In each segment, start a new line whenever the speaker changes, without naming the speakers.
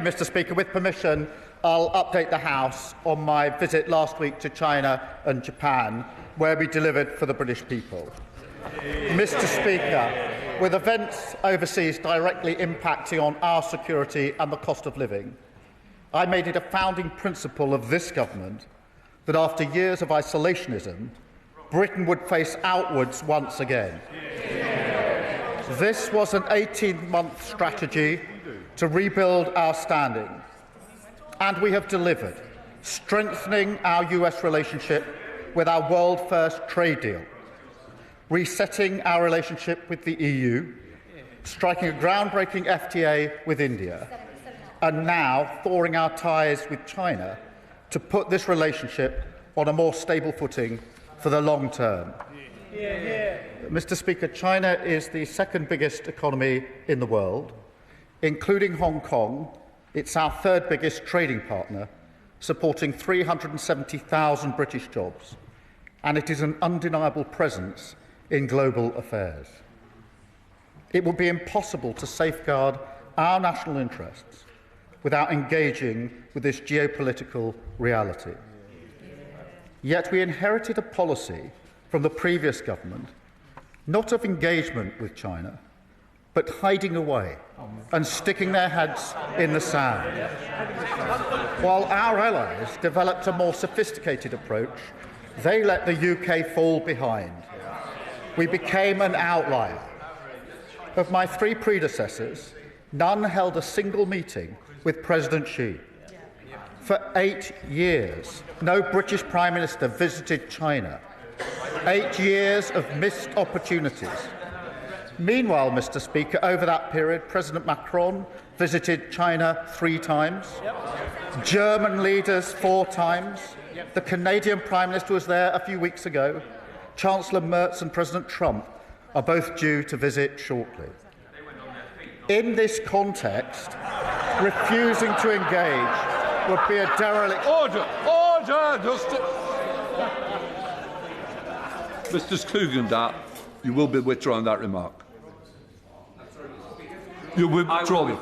Mr. Speaker. With permission, I'll update the House on my visit last week to China and Japan, where we delivered for the British people. Mr. Speaker, with events overseas directly impacting on our security and the cost of living, I made it a founding principle of this government that after years of isolationism, Britain would face outwards once again. This was an 18-month strategy to rebuild our standing, and we have delivered, strengthening our US relationship with our world-first trade deal, resetting our relationship with the EU, striking a groundbreaking FTA with India, and now thawing our ties with China to put this relationship on a more stable footing for the long term. Mr. Speaker, China is the second biggest economy in the world. Including Hong Kong, it's our third biggest trading partner, supporting 370,000 British jobs, and it is an undeniable presence in global affairs. It would be impossible to safeguard our national interests without engaging with this geopolitical reality. Yet we inherited a policy from the previous government, not of engagement with China, but hiding away and sticking their heads in the sand. While our allies developed a more sophisticated approach, they let the UK fall behind. We became an outlier. Of my three predecessors, none held a single meeting with President Xi. For 8 years, no British Prime Minister visited China. 8 years of missed opportunities. Meanwhile, Mr. Speaker, over that period, President Macron visited China 3 times, German leaders 4 times, the Canadian Prime Minister was there a few weeks ago, Chancellor Merz and President Trump are both due to visit shortly. In this context, refusing to engage would be a dereliction.
Order! Mr. Klugendat, you will be withdrawing that remark. You will withdraw it.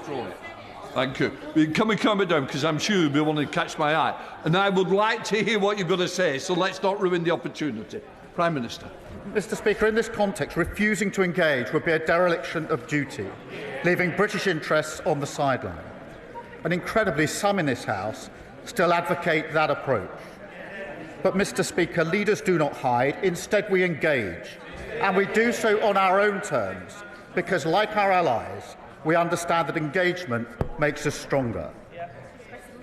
Thank you. Can we calm it down, because I'm sure you'll be wanting to catch my eye. And I would like to hear what you're going to say, so let's not ruin the opportunity. Prime Minister.
Mr. Speaker, in this context, refusing to engage would be a dereliction of duty, leaving British interests on the sideline. And incredibly, some in this House still advocate that approach. But, Mr. Speaker, leaders do not hide. Instead, we engage. And we do so on our own terms, because, like our allies, we understand that engagement makes us stronger.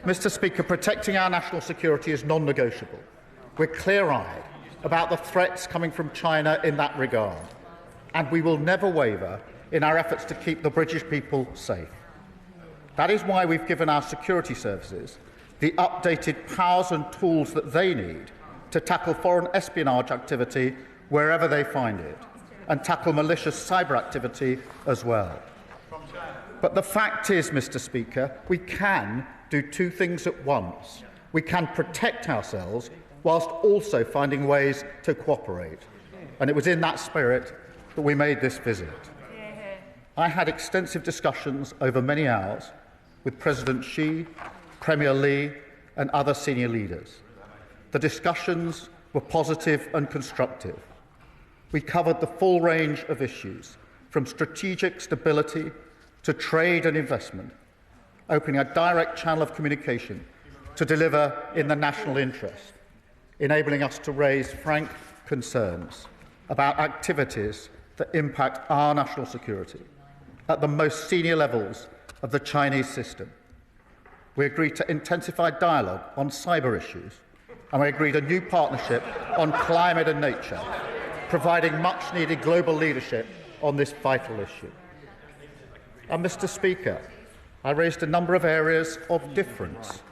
Mr. Speaker, protecting our national security is non-negotiable. We're clear-eyed about the threats coming from China in that regard, and we will never waver in our efforts to keep the British people safe. That is why we've given our security services the updated powers and tools that they need to tackle foreign espionage activity wherever they find it, and tackle malicious cyber activity as well. But the fact is, Mr. Speaker, we can do 2 things at once. We can protect ourselves whilst also finding ways to cooperate. And it was in that spirit that we made this visit. I had extensive discussions over many hours with President Xi, Premier Li and other senior leaders. The discussions were positive and constructive. We covered the full range of issues, from strategic stability to trade and investment, opening a direct channel of communication to deliver in the national interest, enabling us to raise frank concerns about activities that impact our national security at the most senior levels of the Chinese system. We agreed to intensify dialogue on cyber issues, and we agreed a new partnership on climate and nature, providing much-needed global leadership on this vital issue. And, Mr. Speaker, I raised a number of areas of difference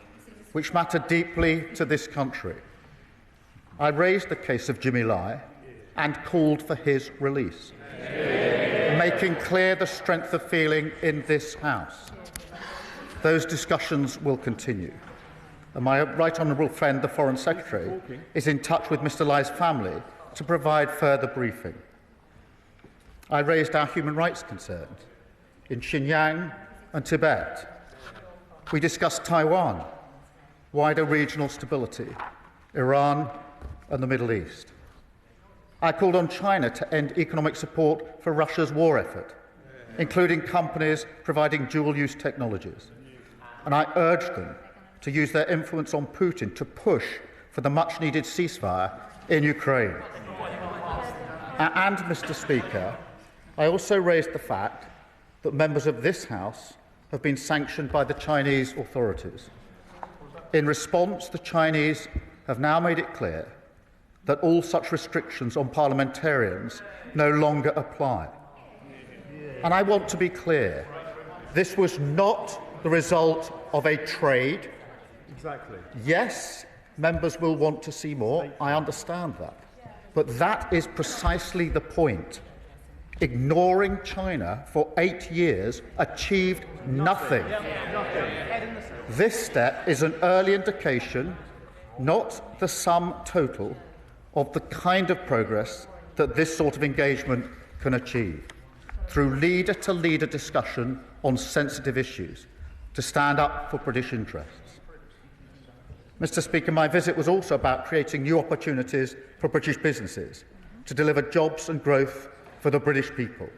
which matter deeply to this country. I raised the case of Jimmy Lai and called for his release, making clear the strength of feeling in this House. Those discussions will continue. And my right honourable friend, the Foreign Secretary, is in touch with Mr. Lai's family to provide further briefing. I raised our human rights concerns in Xinjiang and Tibet. We discussed Taiwan, wider regional stability, Iran and the Middle East. I called on China to end economic support for Russia's war effort, including companies providing dual-use technologies. And I urged them to use their influence on Putin to push for the much-needed ceasefire in Ukraine. And, Mr. Speaker, I also raised the fact that members of this House have been sanctioned by the Chinese authorities. In response, the Chinese have now made it clear that all such restrictions on parliamentarians no longer apply. And I want to be clear, this was not the result of a trade.
Exactly.
Yes, members will want to see more, I understand that. But that is precisely the point. Ignoring China for 8 years achieved nothing. This step is an early indication, not the sum total, of the kind of progress that this sort of engagement can achieve, through leader-to-leader discussion on sensitive issues, to stand up for British interests. Mr. Speaker, my visit was also about creating new opportunities for British businesses to deliver jobs and growth for the British people.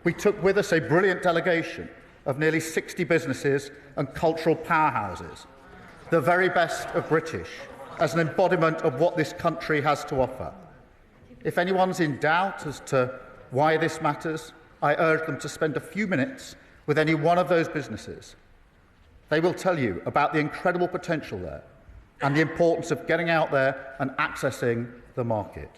We took with us a brilliant delegation of nearly 60 businesses and cultural powerhouses, the very best of British, as an embodiment of what this country has to offer. If anyone's in doubt as to why this matters, I urge them to spend a few minutes with any one of those businesses. They will tell you about the incredible potential there and the importance of getting out there and accessing the market.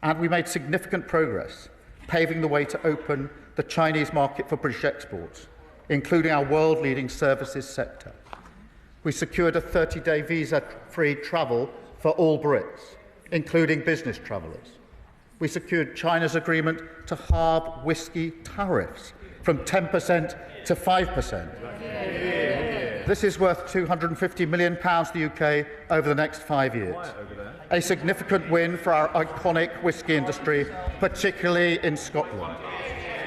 And we made significant progress, paving the way to open the Chinese market for British exports, including our world-leading services sector. We secured a 30-day visa-free travel for all Brits, including business travellers. We secured China's agreement to halve whisky tariffs from 10% to 5%. This is worth £250 million to the UK over the next 5 years. A significant win for our iconic whisky industry, particularly in Scotland.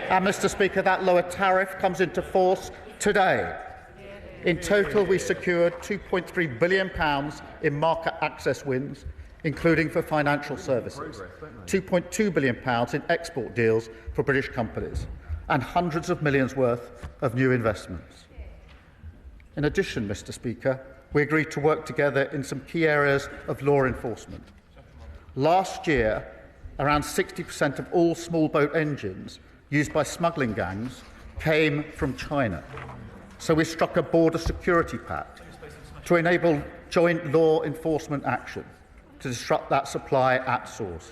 And, Mr. Speaker, that lower tariff comes into force today. In total, we secured £2.3 billion in market access wins, including for financial services, £2.2 billion in export deals for British companies, and hundreds of millions worth of new investments. In addition, Mr. Speaker, we agreed to work together in some key areas of law enforcement. Last year, around 60% of all small boat engines used by smuggling gangs came from China. So we struck a border security pact to enable joint law enforcement action to disrupt that supply at source.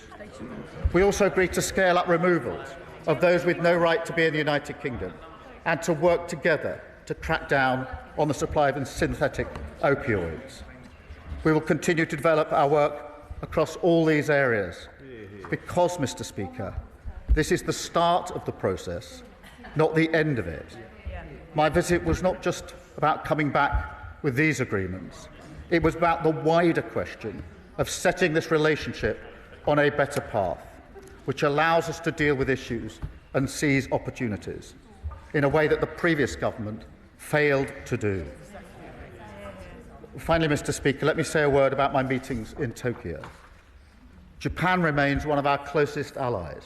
We also agreed to scale up removals of those with no right to be in the United Kingdom and to work together to crack down on the supply of synthetic opioids. We will continue to develop our work across all these areas because, Mr. Speaker, this is the start of the process, not the end of it. My visit was not just about coming back with these agreements. It was about the wider question of setting this relationship on a better path, which allows us to deal with issues and seize opportunities in a way that the previous government failed to do. Finally, Mr. Speaker, let me say a word about my meetings in Tokyo. Japan remains one of our closest allies.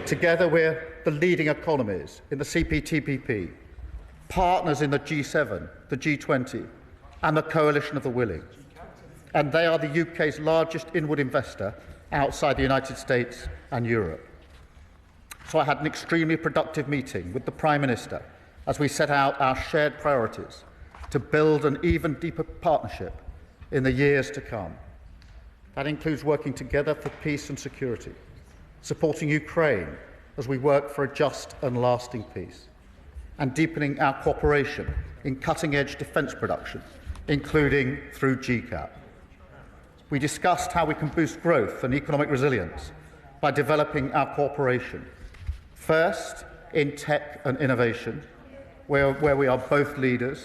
Together, we're the leading economies in the CPTPP, partners in the G7, the G20, and the Coalition of the Willing. And they are the UK's largest inward investor outside the United States and Europe. So I had an extremely productive meeting with the Prime Minister as we set out our shared priorities to build an even deeper partnership in the years to come. That includes working together for peace and security, supporting Ukraine as we work for a just and lasting peace, and deepening our cooperation in cutting-edge defence production, including through GCAP. We discussed how we can boost growth and economic resilience by developing our cooperation, first in tech and innovation, where we are both leaders,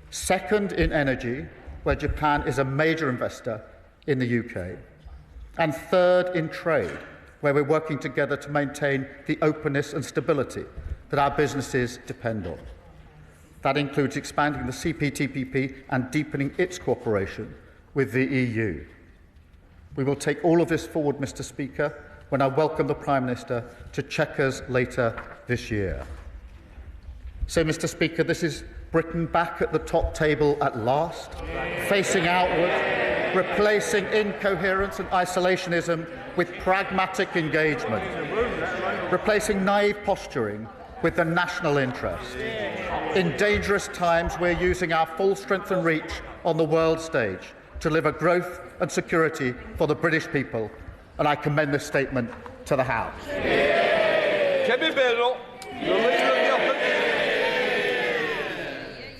second in energy, where Japan is a major investor in the UK, and third in trade, where we're working together to maintain the openness and stability that our businesses depend on. That includes expanding the CPTPP and deepening its cooperation with the EU. We will take all of this forward, Mr. Speaker, when I welcome the Prime Minister to Chequers later this year. So, Mr. Speaker, this is Britain back at the top table at last, facing outward, replacing incoherence and isolationism with pragmatic engagement, replacing naive posturing with the national interest. In dangerous times, we're using our full strength and reach on the world stage to deliver growth and security for the British people, and I commend this statement to the House.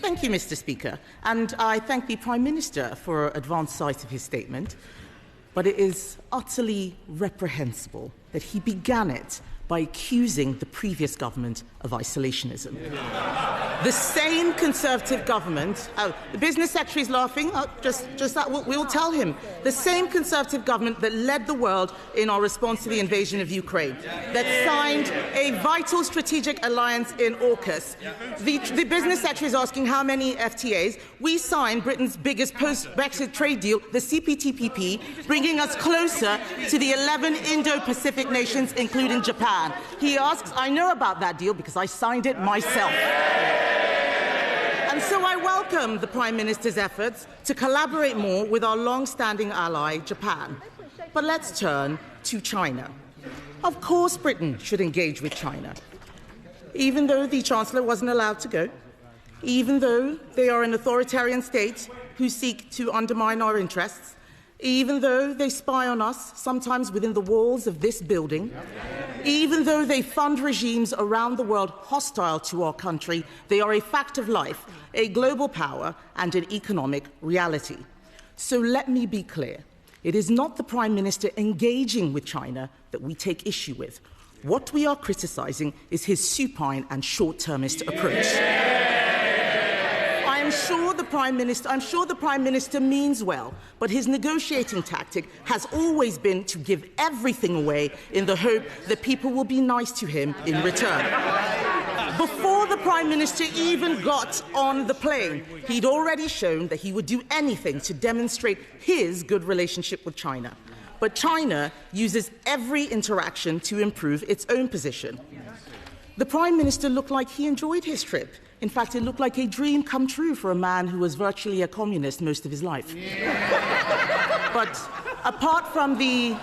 Thank you, Mr. Speaker, and I thank the Prime Minister for advance sight of his statement, but it is utterly reprehensible that he began it by accusing the previous government of isolationism. The same Conservative government, the Business Secretary is laughing, just that, we'll tell him, the same Conservative government that led the world in our response to the invasion of Ukraine, that signed a vital strategic alliance in AUKUS. The Business Secretary is asking how many FTAs. We signed Britain's biggest post-Brexit trade deal, the CPTPP, bringing us closer to the 11 Indo-Pacific nations, including Japan. He asks, I know about that deal because I signed it myself. And so I welcome the Prime Minister's efforts to collaborate more with our long-standing ally, Japan. But let's turn to China. Of course Britain should engage with China, even though the Chancellor wasn't allowed to go, even though they are an authoritarian state who seek to undermine our interests, even though they spy on us, sometimes within the walls of this building, even though they fund regimes around the world hostile to our country, they are a fact of life, a global power and an economic reality. So let me be clear. It is not the Prime Minister engaging with China that we take issue with. What we are criticising is his supine and short-termist approach. I'm sure the Prime Minister means well, but his negotiating tactic has always been to give everything away in the hope that people will be nice to him in return. Before the Prime Minister even got on the plane, he'd already shown that he would do anything to demonstrate his good relationship with China. But China uses every interaction to improve its own position. The Prime Minister looked like he enjoyed his trip. In fact, it looked like a dream come true for a man who was virtually a communist most of his life. But apart from the...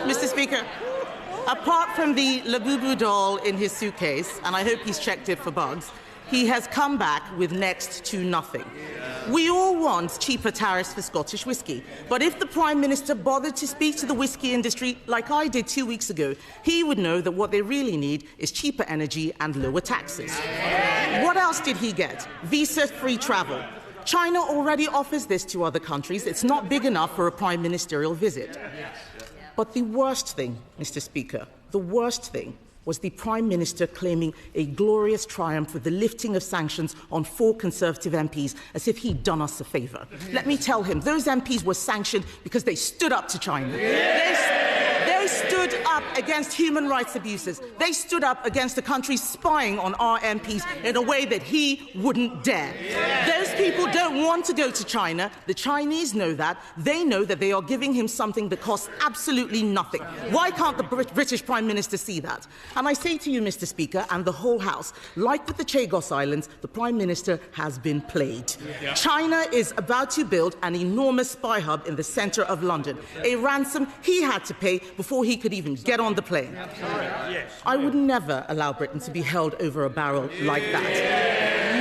Mr. Speaker, apart from the Labubu doll in his suitcase, and I hope he's checked it for bugs, he has come back with next to nothing. We all want cheaper tariffs for Scottish whisky, but if the Prime Minister bothered to speak to the whisky industry like I did 2 weeks ago, he would know that what they really need is cheaper energy and lower taxes. What else did he get? Visa-free travel. China already offers this to other countries. It's not big enough for a prime ministerial visit. But the worst thing, Mr. Speaker, the worst thing was the Prime Minister claiming a glorious triumph with the lifting of sanctions on 4 Conservative MPs as if he'd done us a favour. Let me tell him, those MPs were sanctioned because they stood up to China. They stood up against human rights abuses. They stood up against the country spying on our MPs in a way that he wouldn't dare. Those people don't want to go to China. The Chinese know that. They know that they are giving him something that costs absolutely nothing. Why can't the British Prime Minister see that? And I say to you, Mr. Speaker, and the whole House, like with the Chagos Islands, the Prime Minister has been played. China is about to build an enormous spy hub in the centre of London, a ransom he had to pay before he could even get on the plane. I would never allow Britain to be held over a barrel like that.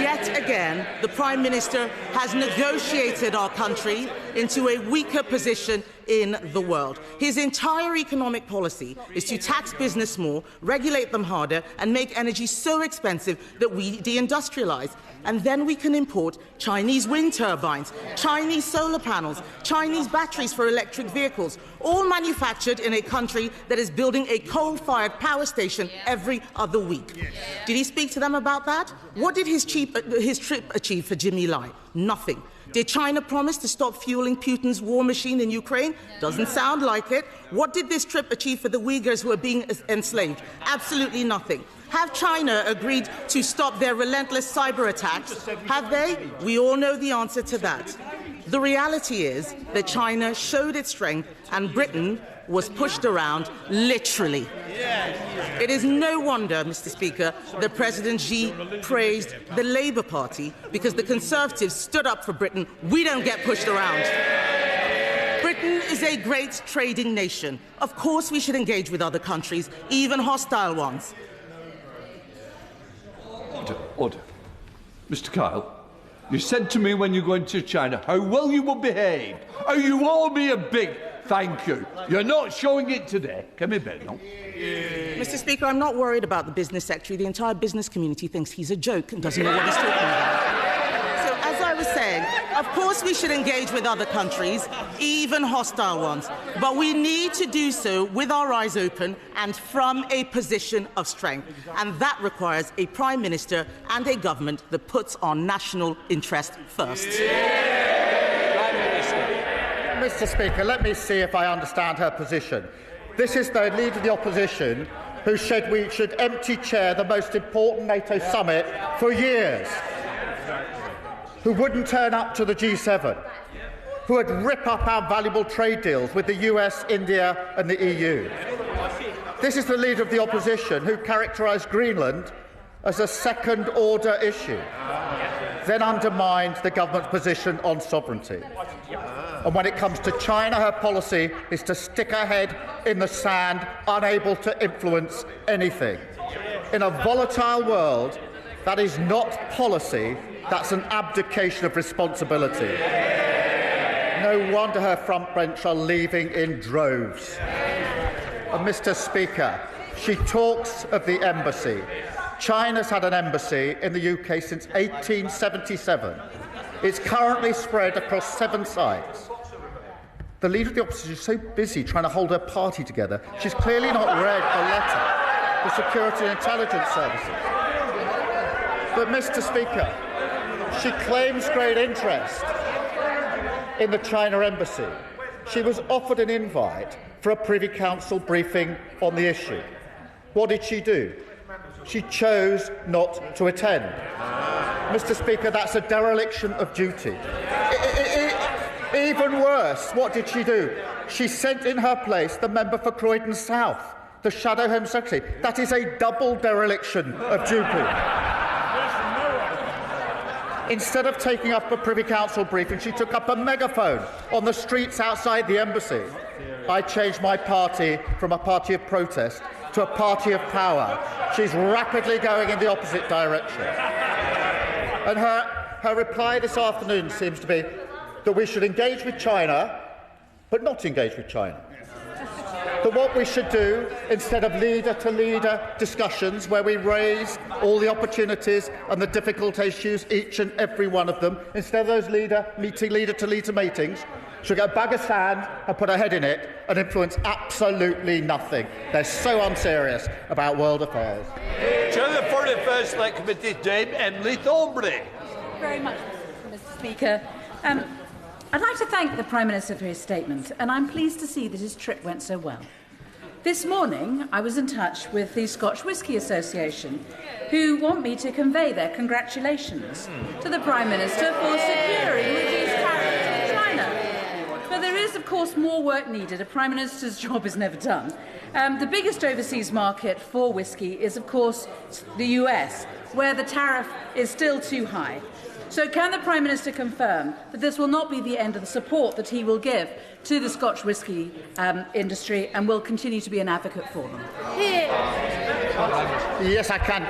Yet again, the Prime Minister has negotiated our country into a weaker position in the world. His entire economic policy is to tax business more, regulate them harder, and make energy so expensive that we deindustrialise. And then we can import Chinese wind turbines, Chinese solar panels, Chinese batteries for electric vehicles, all manufactured in a country that is building a coal-fired power station every other week. Did he speak to them about that? What did his trip achieve for Jimmy Lai? Nothing. Did China promise to stop fueling Putin's war machine in Ukraine? Doesn't sound like it. What did this trip achieve for the Uyghurs who are being enslaved? Absolutely nothing. Have China agreed to stop their relentless cyber attacks? Have they? We all know the answer to that. The reality is that China showed its strength and Britain was pushed around, literally. It is no wonder, Mr. Speaker, that President Xi praised the Labour Party because the Conservatives stood up for Britain. We don't get pushed around. Britain is a great trading nation. Of course we should engage with other countries, even hostile ones.
Order. Mr. Kyle, you said to me when you go into China how well you were behaved. How you owe me a big thank you. You're not showing it today. Come here, Ben. No?
Mr. Speaker, I'm not worried about the business secretary. The entire business community thinks he's a joke and doesn't know what he's talking about. So, as I was saying, of course we should engage with other countries, even hostile ones. But we need to do so with our eyes open and from a position of strength. And that requires a Prime Minister and a government that puts our national interest first.
Mr. Speaker, let me see if I understand her position. This is the Leader of the Opposition who said we should empty chair the most important NATO summit for years, who wouldn't turn up to the G7, who would rip up our valuable trade deals with the US, India and the EU. This is the Leader of the Opposition who characterised Greenland as a second-order issue, then undermined the government's position on sovereignty. And when it comes to China, her policy is to stick her head in the sand, unable to influence anything. In a volatile world, that is not policy, that's an abdication of responsibility. No wonder her front bench are leaving in droves. And Mr. Speaker, she talks of the embassy. China's had an embassy in the UK since 1877. It's currently spread across 7 sites. The Leader of the Opposition is so busy trying to hold her party together, she's clearly not read the letter the Security and Intelligence Services. But, Mr. Speaker, she claims great interest in the China embassy. She was offered an invite for a Privy Council briefing on the issue. What did she do? She chose not to attend. Mr. Speaker, that's a dereliction of duty. Even worse, what did she do? She sent in her place the member for Croydon South, the Shadow Home Secretary. That is a double dereliction of duty. Instead of taking up a Privy Council briefing, she took up a megaphone on the streets outside the embassy. I changed my party from a party of protest to a party of power. She's rapidly going in the opposite direction. And her reply this afternoon seems to be that we should engage with China, but not engage with China. That what we should do, instead of leader-to-leader discussions where we raise all the opportunities and the difficult issues, each and every one of them, instead of those leader-to-leader meetings, she'll get a bag of sand and put her head in it and influence absolutely nothing. They're so unserious about world affairs.
To the 41st Select Committee, Dame Emily Thornbury.
Thank you very much, Mr. Speaker. I'd like to thank the Prime Minister for his statement, and I'm pleased to see that his trip went so well. This morning, I was in touch with the Scotch Whisky Association, who want me to convey their congratulations to the Prime Minister for securing reduced tariffs to China. But there is, of course, more work needed. A Prime Minister's job is never done. The biggest overseas market for whisky is, of course, the US, where the tariff is still too high. So can the Prime Minister confirm that this will not be the end of the support that he will give to the Scotch whisky industry and will continue to be an advocate for them?
Yes, I can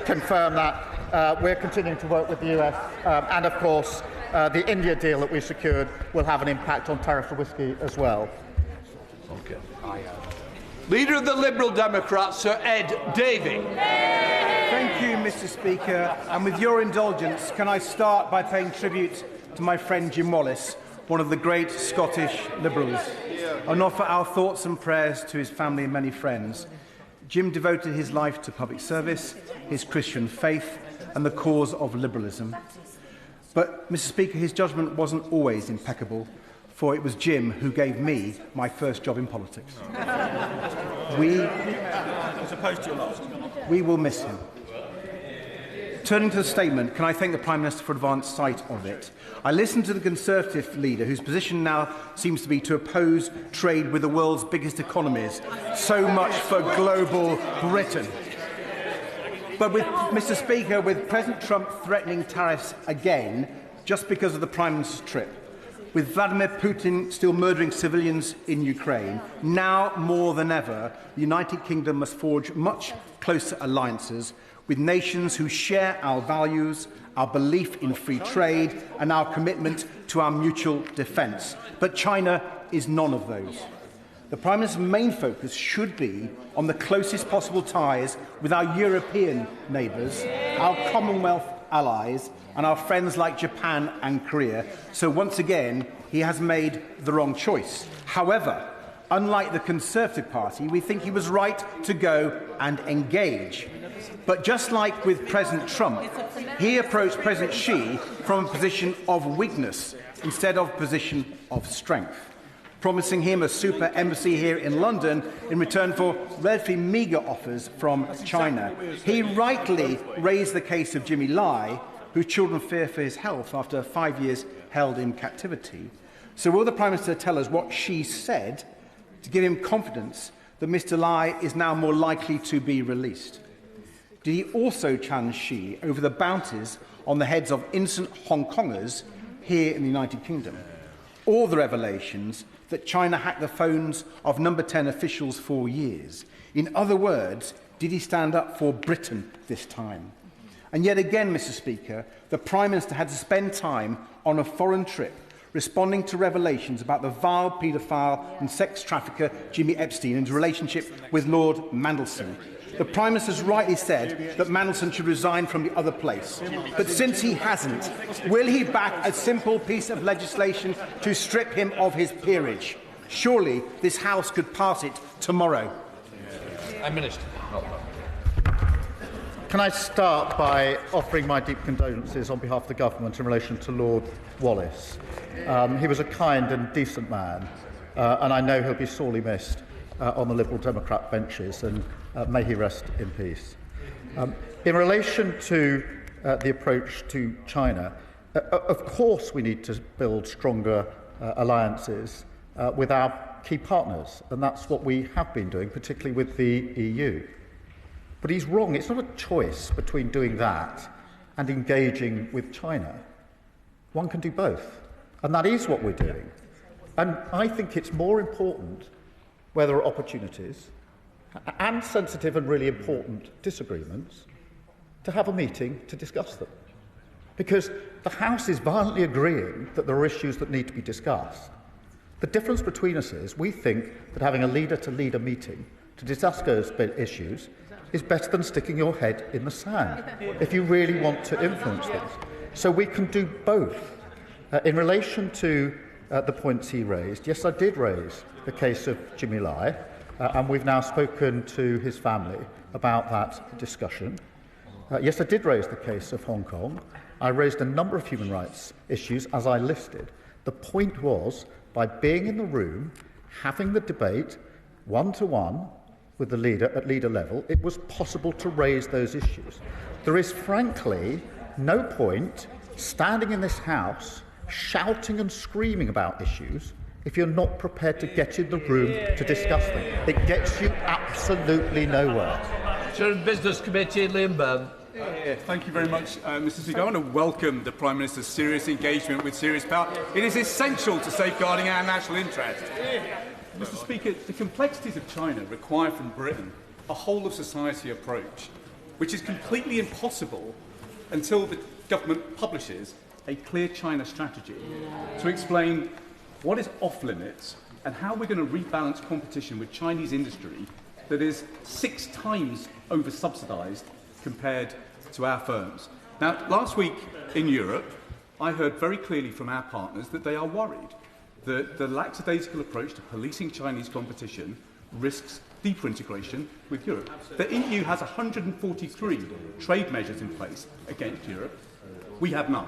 confirm that. We're continuing to work with the US and, of course, the India deal that we secured will have an impact on tariff for whisky as well.
Okay. Leader of the Liberal Democrats, Sir Ed Davey.
Thank you, Mr. Speaker. And with your indulgence, can I start by paying tribute to my friend Jim Wallace, one of the great Scottish Liberals, and offer our thoughts and prayers to his family and many friends. Jim devoted his life to public service, his Christian faith, and the cause of liberalism. But, Mr. Speaker, his judgment wasn't always impeccable, for it was Jim who gave me my first job in politics. We will miss him. Turning to the statement, can I thank the Prime Minister for advanced sight of it? I listened to the Conservative leader, whose position now seems to be to oppose trade with the world's biggest economies. So much for global Britain. But with Mr. Speaker, with President Trump threatening tariffs again, just because of the Prime Minister's trip, with Vladimir Putin still murdering civilians in Ukraine, now more than ever, the United Kingdom must forge much closer alliances with nations who share our values, our belief in free trade, and our commitment to our mutual defence. But China is none of those. The Prime Minister's main focus should be on the closest possible ties with our European neighbours, our Commonwealth allies, and our friends like Japan and Korea. So once again, he has made the wrong choice. However, unlike the Conservative Party, we think he was right to go and engage. But just like with President Trump, he approached President Xi from a position of weakness instead of a position of strength, promising him a super embassy here in London in return for relatively meagre offers from China. He rightly raised the case of Jimmy Lai, whose children fear for his health after 5 years held in captivity. So will the Prime Minister tell us what Xi said to give him confidence that Mr. Lai is now more likely to be released? Did he also challenge Xi over the bounties on the heads of innocent Hong Kongers here in the United Kingdom? Or the revelations that China hacked the phones of number 10 officials for years? In other words, did he stand up for Britain this time? And yet again, Mr. Speaker, the Prime Minister had to spend time on a foreign trip responding to revelations about the vile paedophile and sex trafficker Jimmy Epstein and his relationship with Lord Mandelson. The Prime Minister has rightly said that Mandelson should resign from the other place. But since he hasn't, will he back a simple piece of legislation to strip him of his peerage? Surely this House could pass it tomorrow.
Minister.
Can I start by offering my deep condolences on behalf of the government in relation to Lord Wallace? He was a kind and decent man, and I know he'll be sorely missed on the Liberal Democrat benches, and may he rest in peace. In relation to the approach to China, of course we need to build stronger alliances with our key partners, and that's what we have been doing, particularly with the EU. But he's wrong. It's not a choice between doing that and engaging with China. One can do both, and that is what we're doing. And I think it's more important, where there are opportunities and sensitive and really important disagreements, to have a meeting to discuss them. Because the House is violently agreeing that there are issues that need to be discussed. The difference between us is we think that having a leader-to-leader meeting to discuss those issues is better than sticking your head in the sand if you really want to influence things. So we can do both. In relation to the points he raised, yes, I did raise the case of Jimmy Lai, and we've now spoken to his family about that discussion. Yes, I did raise the case of Hong Kong. I raised a number of human rights issues, as I listed. The point was, by being in the room, having the debate one-to-one with the leader at leader level, it was possible to raise those issues. There is, frankly, no point standing in this House shouting and screaming about issues if you're not prepared to get in the room to discuss them. It gets you absolutely nowhere.
Chair of the Business Committee, Liam Byrne.
Thank you very much, Mr. Speaker. I want to welcome the Prime Minister's serious engagement with serious power. It is essential to safeguarding our national interest. Mr. Speaker, the complexities of China require from Britain a whole-of-society approach, which is completely impossible until the government publishes a clear China strategy to explain what is off-limits and how we're going to rebalance competition with Chinese industry that is 6 times over-subsidised compared to our firms. Now, last week in Europe, I heard very clearly from our partners that they are worried that the lackadaisical approach to policing Chinese competition risks deeper integration with Europe. The EU has 143 trade measures in place against Europe. We have none.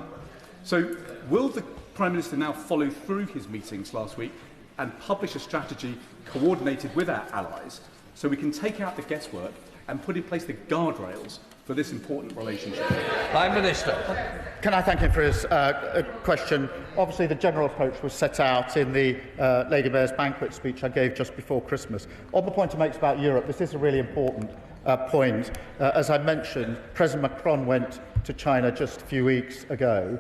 So will the Prime Minister now follow through his meetings last week and publish a strategy coordinated with our allies so we can take out the guesswork and put in place the guardrails for this important relationship?
Prime Minister.
Can I thank him for his question? Obviously, the general approach was set out in the Lady Mayor's banquet speech I gave just before Christmas. On the point he makes about Europe, this is a really important point. As I mentioned, President Macron went to China just a few weeks ago.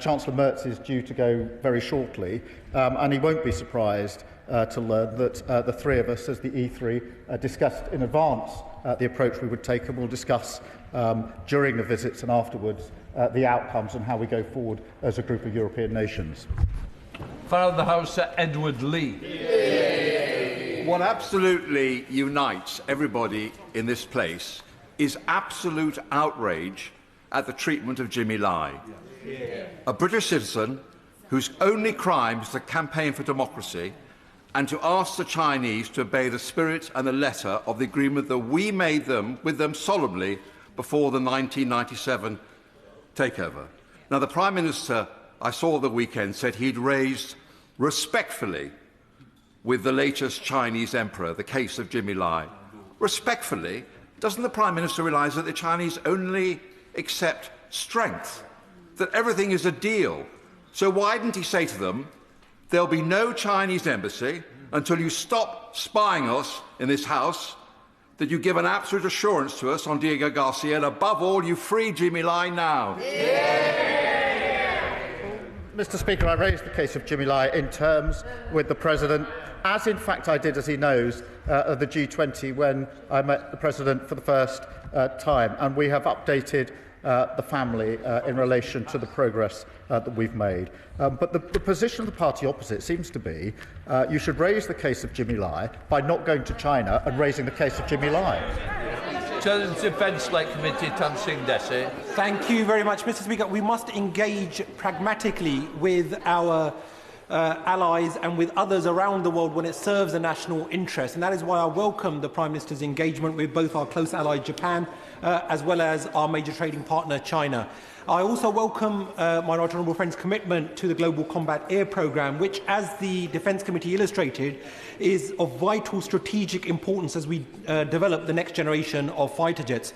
Chancellor Merz is due to go very shortly, and he won't be surprised to learn that the three of us, as the E3, discussed in advance the approach we would take, and we'll discuss during the visits and afterwards the outcomes and how we go forward as a group of European nations.
Father of the House, Sir Edward Lee.
What absolutely unites everybody in this place is absolute outrage at the treatment of Jimmy Lai, a British citizen whose only crime is to campaign for democracy and to ask the Chinese to obey the spirit and the letter of the agreement that we made with them solemnly before the 1997 takeover. Now, the Prime Minister, I saw the weekend, said he'd raised respectfully with the latest Chinese emperor the case of Jimmy Lai. Respectfully, doesn't the Prime Minister realise that the Chinese only accept strength, that everything is a deal? So why didn't he say to them, there'll be no Chinese embassy until you stop spying us in this House, that you give an absolute assurance to us on Diego Garcia, and above all, you free Jimmy Lai now?
Mr. Speaker, I raised the case of Jimmy Lai in terms with the President, as in fact I did, as he knows, at the G20 when I met the President for the first time, and we have updated the family in relation to the progress that we've made. But the position of the party opposite seems to be you should raise the case of Jimmy Lai by not going to China and raising the case of Jimmy Lai.
Defence Select Committee, Tan Singh Desi.
Thank you very much, Mr. Speaker. We must engage pragmatically with our allies and with others around the world when it serves a national interest, and that is why I welcome the Prime Minister's engagement with both our close ally Japan as well as our major trading partner China. I also welcome my right honourable friend's commitment to the Global Combat Air Programme, which, as the Defence Committee illustrated, is of vital strategic importance as we develop the next generation of fighter jets.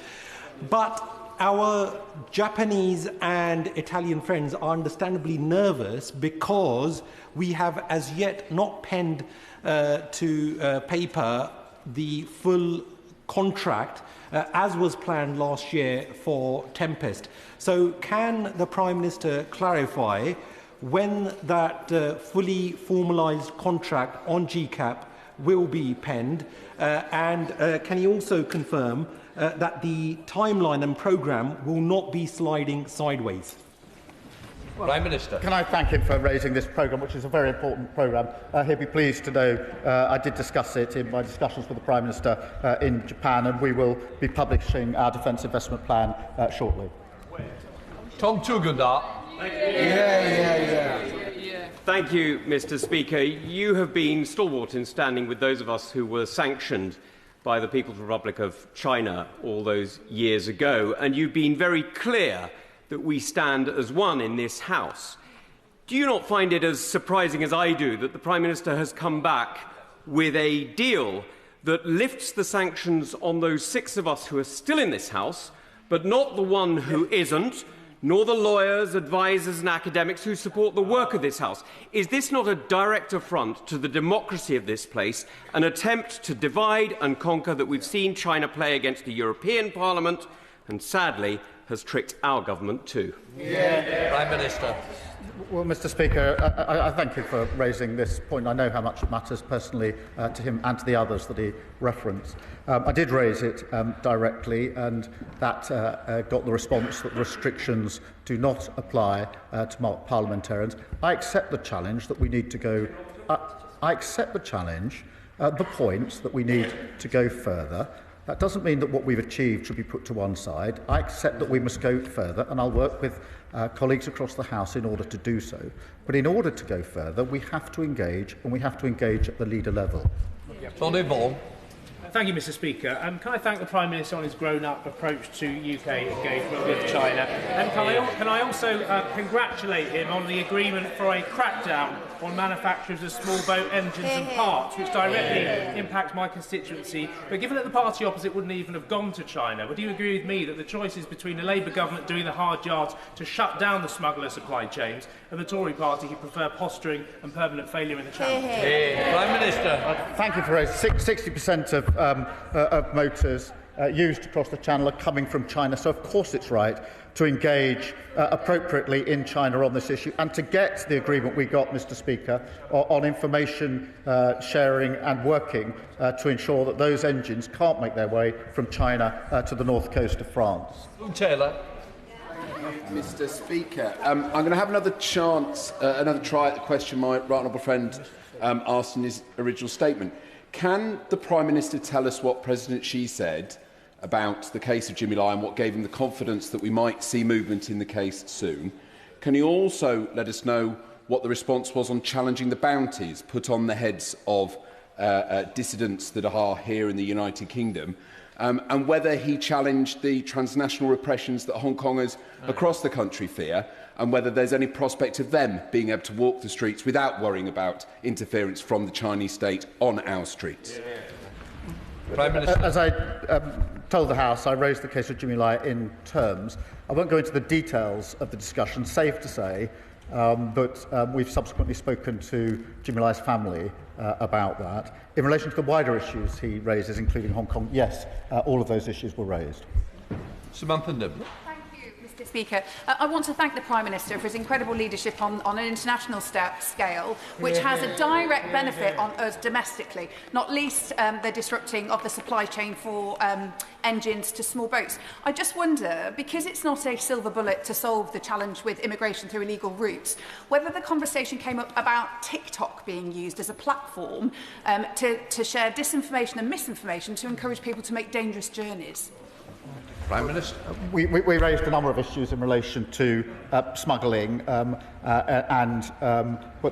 But our Japanese and Italian friends are understandably nervous because we have as yet not penned to paper the full contract as was planned last year for Tempest. So can the Prime Minister clarify when that fully formalised contract on GCAP will be penned, and can he also confirm that the timeline and programme will not be sliding sideways?
Prime Minister.
Can I thank him for raising this programme, which is a very important programme. He'll be pleased to know I did discuss it in my discussions with the Prime Minister in Japan, and we will be publishing our defence investment plan shortly.
Tom Tugendhat.
Thank you, Mr. Speaker. You have been stalwart in standing with those of us who were sanctioned by the People's Republic of China all those years ago, and you've been very clear that we stand as one in this House. Do you not find it as surprising as I do that the Prime Minister has come back with a deal that lifts the sanctions on those 6 of us who are still in this House, but not the one who isn't, nor the lawyers, advisers and academics who support the work of this House? Is this not a direct affront to the democracy of this place, an attempt to divide and conquer that we've seen China play against the European Parliament and, sadly, has tricked our government too?
Prime Minister.
Well, Mr. Speaker, I thank you for raising this point. I know how much it matters personally to him and to the others that he referenced. I did raise it directly, and that got the response that restrictions do not apply to parliamentarians. I accept the challenge that we need to go. I accept the challenge, the points that we need to go further. That doesn't mean that what we've achieved should be put to one side. I accept that we must go further, and I'll work with colleagues across the House in order to do so. But in order to go further, we have to engage, and we have to engage at the leader level.
Tony Vaughan.
Thank you, Mr. Speaker. Can I thank the Prime Minister on his grown-up approach to UK engagement with China? And can I also congratulate him on the agreement for a crackdown on manufacturers of small boat engines and parts, which directly impacts my constituency? But given that the party opposite wouldn't even have gone to China, would you agree with me that the choice is between the Labour government doing the hard yards to shut down the smuggler supply chains and the Tory party who prefer posturing and permanent failure in the Channel?
Prime Minister.
Thank you for raising 60% of motors used across the Channel are coming from China, so of course it's right to engage appropriately in China on this issue and to get the agreement we got, Mr. Speaker, on information sharing and working to ensure that those engines can't make their way from China to the north coast of France.
Taylor.
Mr. Speaker, I'm going to have another chance, another try at the question my right honourable friend asked in his original statement. Can the Prime Minister tell us what President Xi said about the case of Jimmy Lai and what gave him the confidence that we might see movement in the case soon? Can he also let us know what the response was on challenging the bounties put on the heads of dissidents that are here in the United Kingdom, and whether he challenged the transnational repressions that Hong Kongers across the country fear, and whether there's any prospect of them being able to walk the streets without worrying about interference from the Chinese state on our streets?
Prime Minister. As I told the House, I raised the case of Jimmy Lai in terms. I won't go into the details of the discussion, safe to say, but we've subsequently spoken to Jimmy Lai's family about that. In relation to the wider issues he raises, including Hong Kong, yes, all of those issues were raised.
Samantha Nibbler.
Mr. Speaker, I want to thank the Prime Minister for his incredible leadership on an international scale, which has a direct benefit on us domestically, not least the disrupting of the supply chain for engines to small boats. I just wonder, because it's not a silver bullet to solve the challenge with immigration through illegal routes, whether the conversation came up about TikTok being used as a platform to share disinformation and misinformation to encourage people to make dangerous journeys.
Prime Minister.
We raised a number of issues in relation to smuggling, but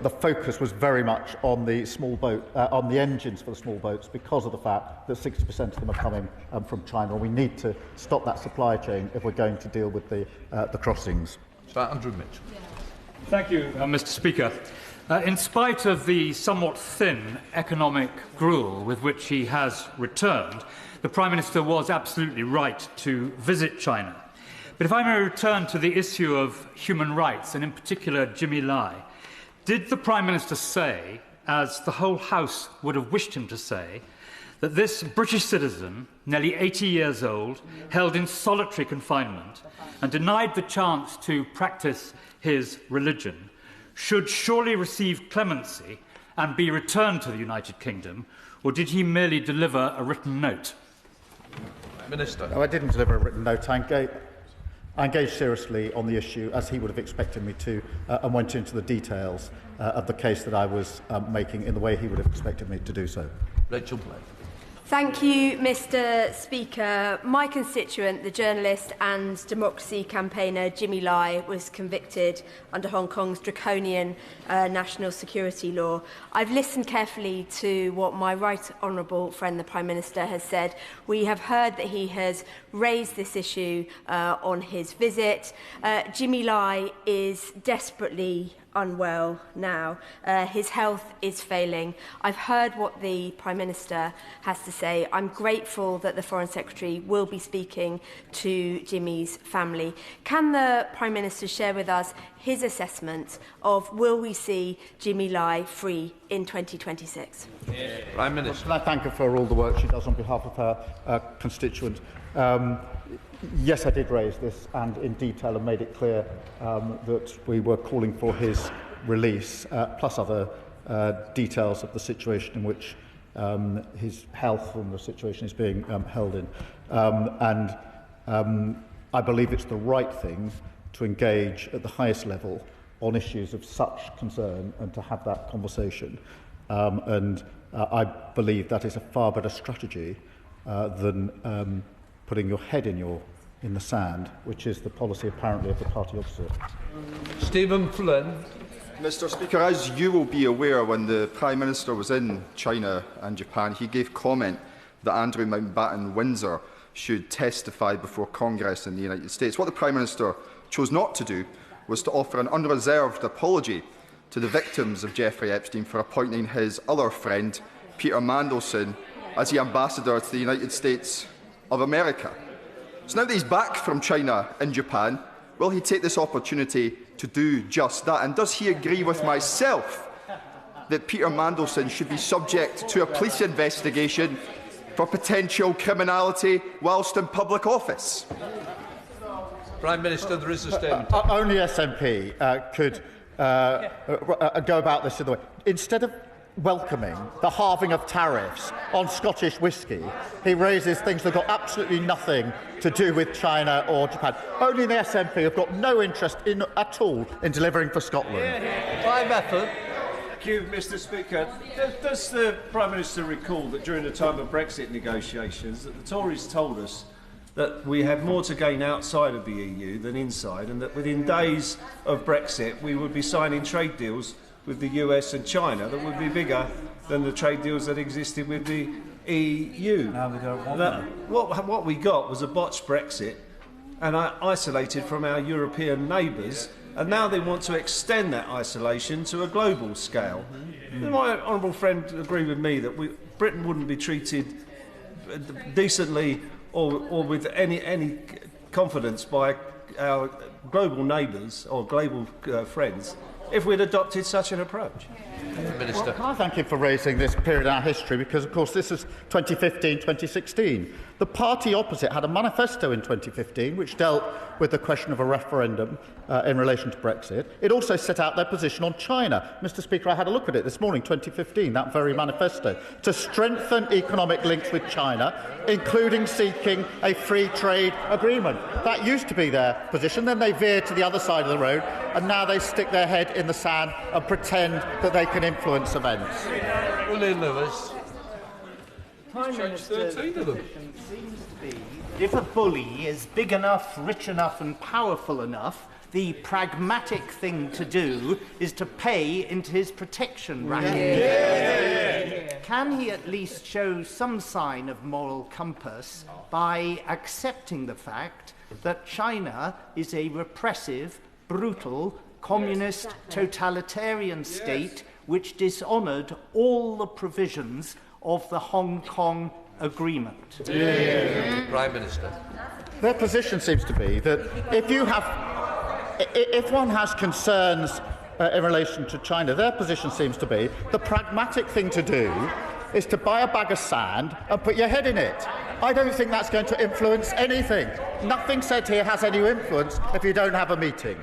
the focus was very much on the small boat, on the engines for the small boats, because of the fact that 60% of them are coming from China. We need to stop that supply chain if we're going to deal with the crossings.
Sir Andrew Mitchell.
Thank you, Mr. Speaker. In spite of the somewhat thin economic gruel with which he has returned, the Prime Minister was absolutely right to visit China. But if I may return to the issue of human rights, and in particular Jimmy Lai, did the Prime Minister say, as the whole House would have wished him to say, that this British citizen, nearly 80 years old, held in solitary confinement and denied the chance to practice his religion, should surely receive clemency and be returned to the United Kingdom, or did he merely deliver a written note?
Minister.
No, I didn't deliver a written note. I engaged seriously on the issue, as he would have expected me to, and went into the details of the case that I was making in the way he would have expected me to do so.
Rachel Blake.
Thank you, Mr. Speaker. My constituent, the journalist and democracy campaigner Jimmy Lai, was convicted under Hong Kong's draconian national security law. I've listened carefully to what my right honourable friend, the Prime Minister, has said. We have heard that he has raised this issue on his visit. Jimmy Lai is desperately unwell now. His health is failing. I've heard what the Prime Minister has to say. I'm grateful that the Foreign Secretary will be speaking to Jimmy's family. Can the Prime Minister share with us his assessment of will we see Jimmy Lai free in 2026?
Prime Minister.
Can I thank her for all the work she does on behalf of her constituent? Yes, I did raise this and in detail and made it clear that we were calling for his release, plus other details of the situation in which his health and the situation is being held in. I believe it's the right thing to engage at the highest level on issues of such concern and to have that conversation. I believe that is a far better strategy than putting your head in the sand, which is the policy apparently of the party opposite.
Stephen Flynn.
Mr. Speaker, as you will be aware, when the Prime Minister was in China and Japan, he gave comment that Andrew Mountbatten Windsor should testify before Congress in the United States. What the Prime Minister chose not to do was to offer an unreserved apology to the victims of Jeffrey Epstein for appointing his other friend, Peter Mandelson, as the ambassador to the United States of America. So now that he's back from China and Japan, will he take this opportunity to do just that? And does he agree with myself that Peter Mandelson should be subject to a police investigation for potential criminality whilst in public office?
Prime Minister, there is a statement.
Only SNP could go about this in the way. Instead of welcoming the halving of tariffs on Scottish whisky, he raises things that have got absolutely nothing to do with China or Japan. Only the SNP have got no interest at all in delivering for Scotland.
Prime Minister.
Thank you, Mr. Speaker. Does the Prime Minister recall that during the time of Brexit negotiations that the Tories told us that we had more to gain outside of the EU than inside, and that within days of Brexit we would be signing trade deals with the US and China that would be bigger than the trade deals that existed with the EU?
Now we don't want that.
What we got was a botched Brexit and isolated from our European neighbours, and now they want to extend that isolation to a global scale. My honourable friend agree with me that Britain wouldn't be treated decently or with any confidence by our global neighbours or global friends if we'd adopted such an approach.
Minister. Well, can I thank you for raising this period in our history, because, of course, this is 2015-2016. The party opposite had a manifesto in 2015 which dealt with the question of a referendum in relation to Brexit. It also set out their position on China. Mr. Speaker, I had a look at it this morning, 2015, that very manifesto, to strengthen economic links with China, including seeking a free trade agreement. That used to be their position. Then they veered to the other side of the road, and now they stick their head in the sand and pretend that they can influence events.
William Lewis.
Prime Minister's position seems to be that if a bully is big enough, rich enough and powerful enough, the pragmatic thing to do is to pay into his protection racket. Can he at least show some sign of moral compass by accepting the fact that China is a repressive, brutal, communist, totalitarian state which dishonoured all the provisions of the Hong Kong Agreement?
Prime Minister.
Their position seems to be that if one has concerns in relation to China, their position seems to be the pragmatic thing to do is to buy a bag of sand and put your head in it. I don't think that's going to influence anything. Nothing said here has any influence if you don't have a meeting.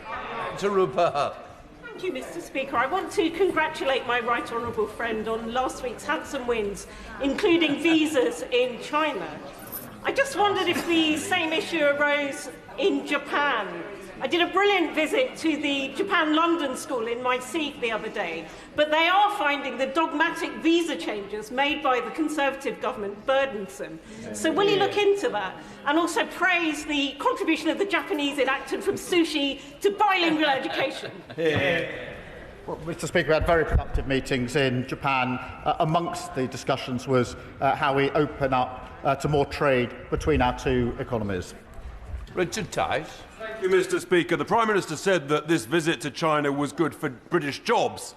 To Rupert.
Thank you, Mr. Speaker. I want to congratulate my right honourable friend on last week's handsome wins, including visas in China. I just wondered if the same issue arose in Japan. I did a brilliant visit to the Japan-London school in my seat the other day, but they are finding the dogmatic visa changes made by the Conservative government burdensome. So will you look into that? And also praise the contribution of the Japanese enacted from sushi to bilingual education.
Well, Mr. Speaker, we had very productive meetings in Japan. Amongst the discussions was how we open up to more trade between our two economies.
Richard Tice.
Thank you, Mr. Speaker. The Prime Minister said that this visit to China was good for British jobs.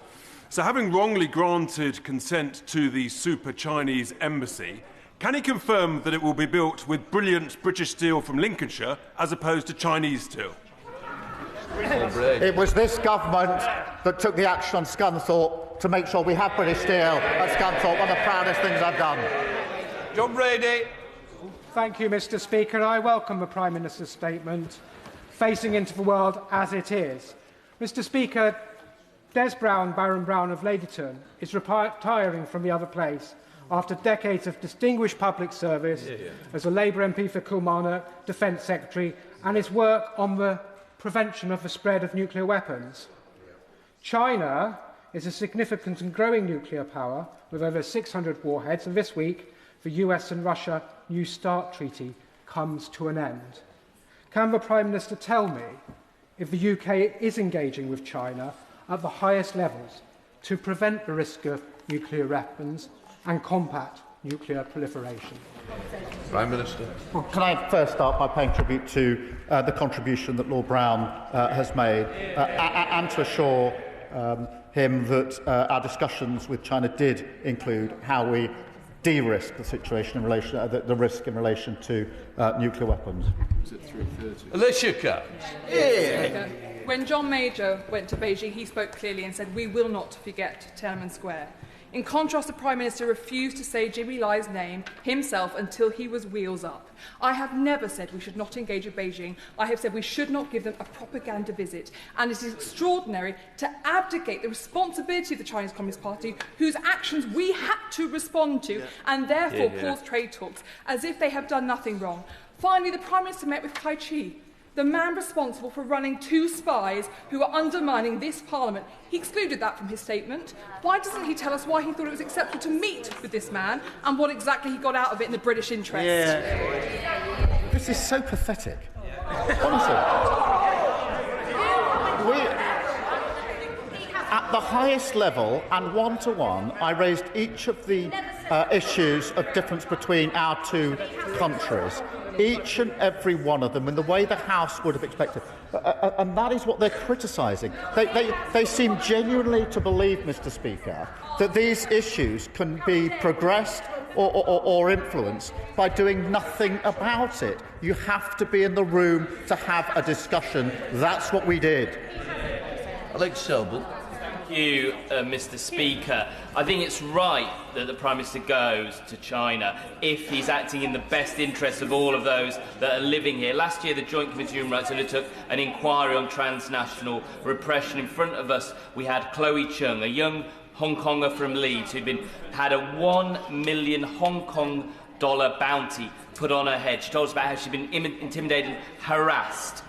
So, having wrongly granted consent to the super Chinese embassy, can he confirm that it will be built with brilliant British steel from Lincolnshire as opposed to Chinese steel?
It was this government that took the action on Scunthorpe to make sure we have British steel at Scunthorpe. One of the proudest things I've done.
John Brady.
Thank you, Mr. Speaker. I welcome the Prime Minister's statement, facing into the world as it is. Mr. Speaker, Des Brown, Baron Brown of Ladyton, is retiring from the other place after decades of distinguished public service as a Labour MP for Kilmarnock, Defence Secretary, and his work on the prevention of the spread of nuclear weapons. China is a significant and growing nuclear power with over 600 warheads, and this week the US and Russia New START treaty comes to an end. Can the Prime Minister tell me if the UK is engaging with China at the highest levels to prevent the risk of nuclear weapons and combat
nuclear proliferation.
Prime Minister.
Well, can I first start by paying tribute to the contribution that Lord Brown has made and to assure him that our discussions with China did include how we de-risk the situation in relation the risk in relation to nuclear weapons.
Is it 3:30? Alicia Catt.
Yeah. When John Major went to Beijing, he spoke clearly and said, "We will not forget Tiananmen Square." In contrast, the Prime Minister refused to say Jimmy Lai's name himself until he was wheels up. I have never said we should not engage with Beijing. I have said we should not give them a propaganda visit. And it is extraordinary to abdicate the responsibility of the Chinese Communist Party, whose actions we had to respond to, and therefore pause trade talks, as if they have done nothing wrong. Finally, the Prime Minister met with Kai Chi, the man responsible for running 2 spies who are undermining this Parliament. He excluded that from his statement. Why doesn't he tell us why he thought it was acceptable to meet with this man and what exactly he got out of it in the British interest?
This is so pathetic. Honestly. At the highest level and one-to-one, I raised each of the issues of difference between our 2 countries. Each and every one of them in the way the House would have expected. And that is what they're criticising. They seem genuinely to believe, Mr Speaker, that these issues can be progressed or influenced by doing nothing about it. You have to be in the room to have a discussion. That's what we did.
Alex Selby.
Thank you, Mr Speaker. I think it's right that the Prime Minister goes to China if he's acting in the best interests of all of those that are living here. Last year, the Joint Committee on Human Rights undertook an inquiry on transnational repression. In front of us, we had Chloe Chung, a young Hong Konger from Leeds who'd had a $1 million Hong Kong bounty put on her head. She told us about how she'd been intimidated and harassed.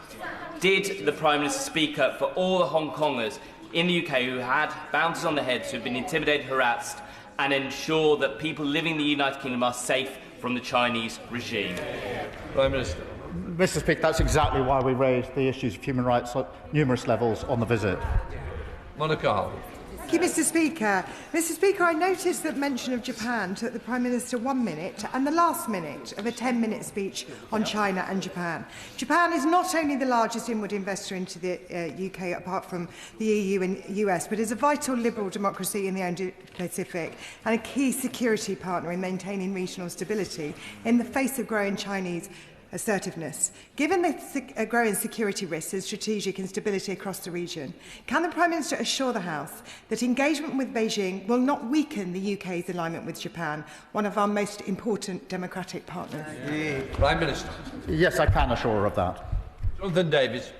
Did the Prime Minister speak up for all the Hong Kongers in the UK who had bounties on their heads, who have been intimidated, harassed, and ensure that people living in the United Kingdom are safe from the Chinese regime?
Prime Minister.
Mr Speaker, that's exactly why we raised the issues of human rights at numerous levels on the visit.
Monica Hall.
Thank you, Mr Speaker. Mr Speaker, I noticed that mention of Japan took the Prime Minister 1 minute and the last minute of a 10-minute speech on China and Japan. Japan is not only the largest inward investor into the UK, apart from the EU and US, but is a vital liberal democracy in the Indo-Pacific and a key security partner in maintaining regional stability in the face of growing Chinese assertiveness. Given the growing security risks and strategic instability across the region, can the Prime Minister assure the House that engagement with Beijing will not weaken the UK's alignment with Japan, one of our most important democratic partners?
Prime Minister.
Yes, I can assure her of that.
Jonathan Davies.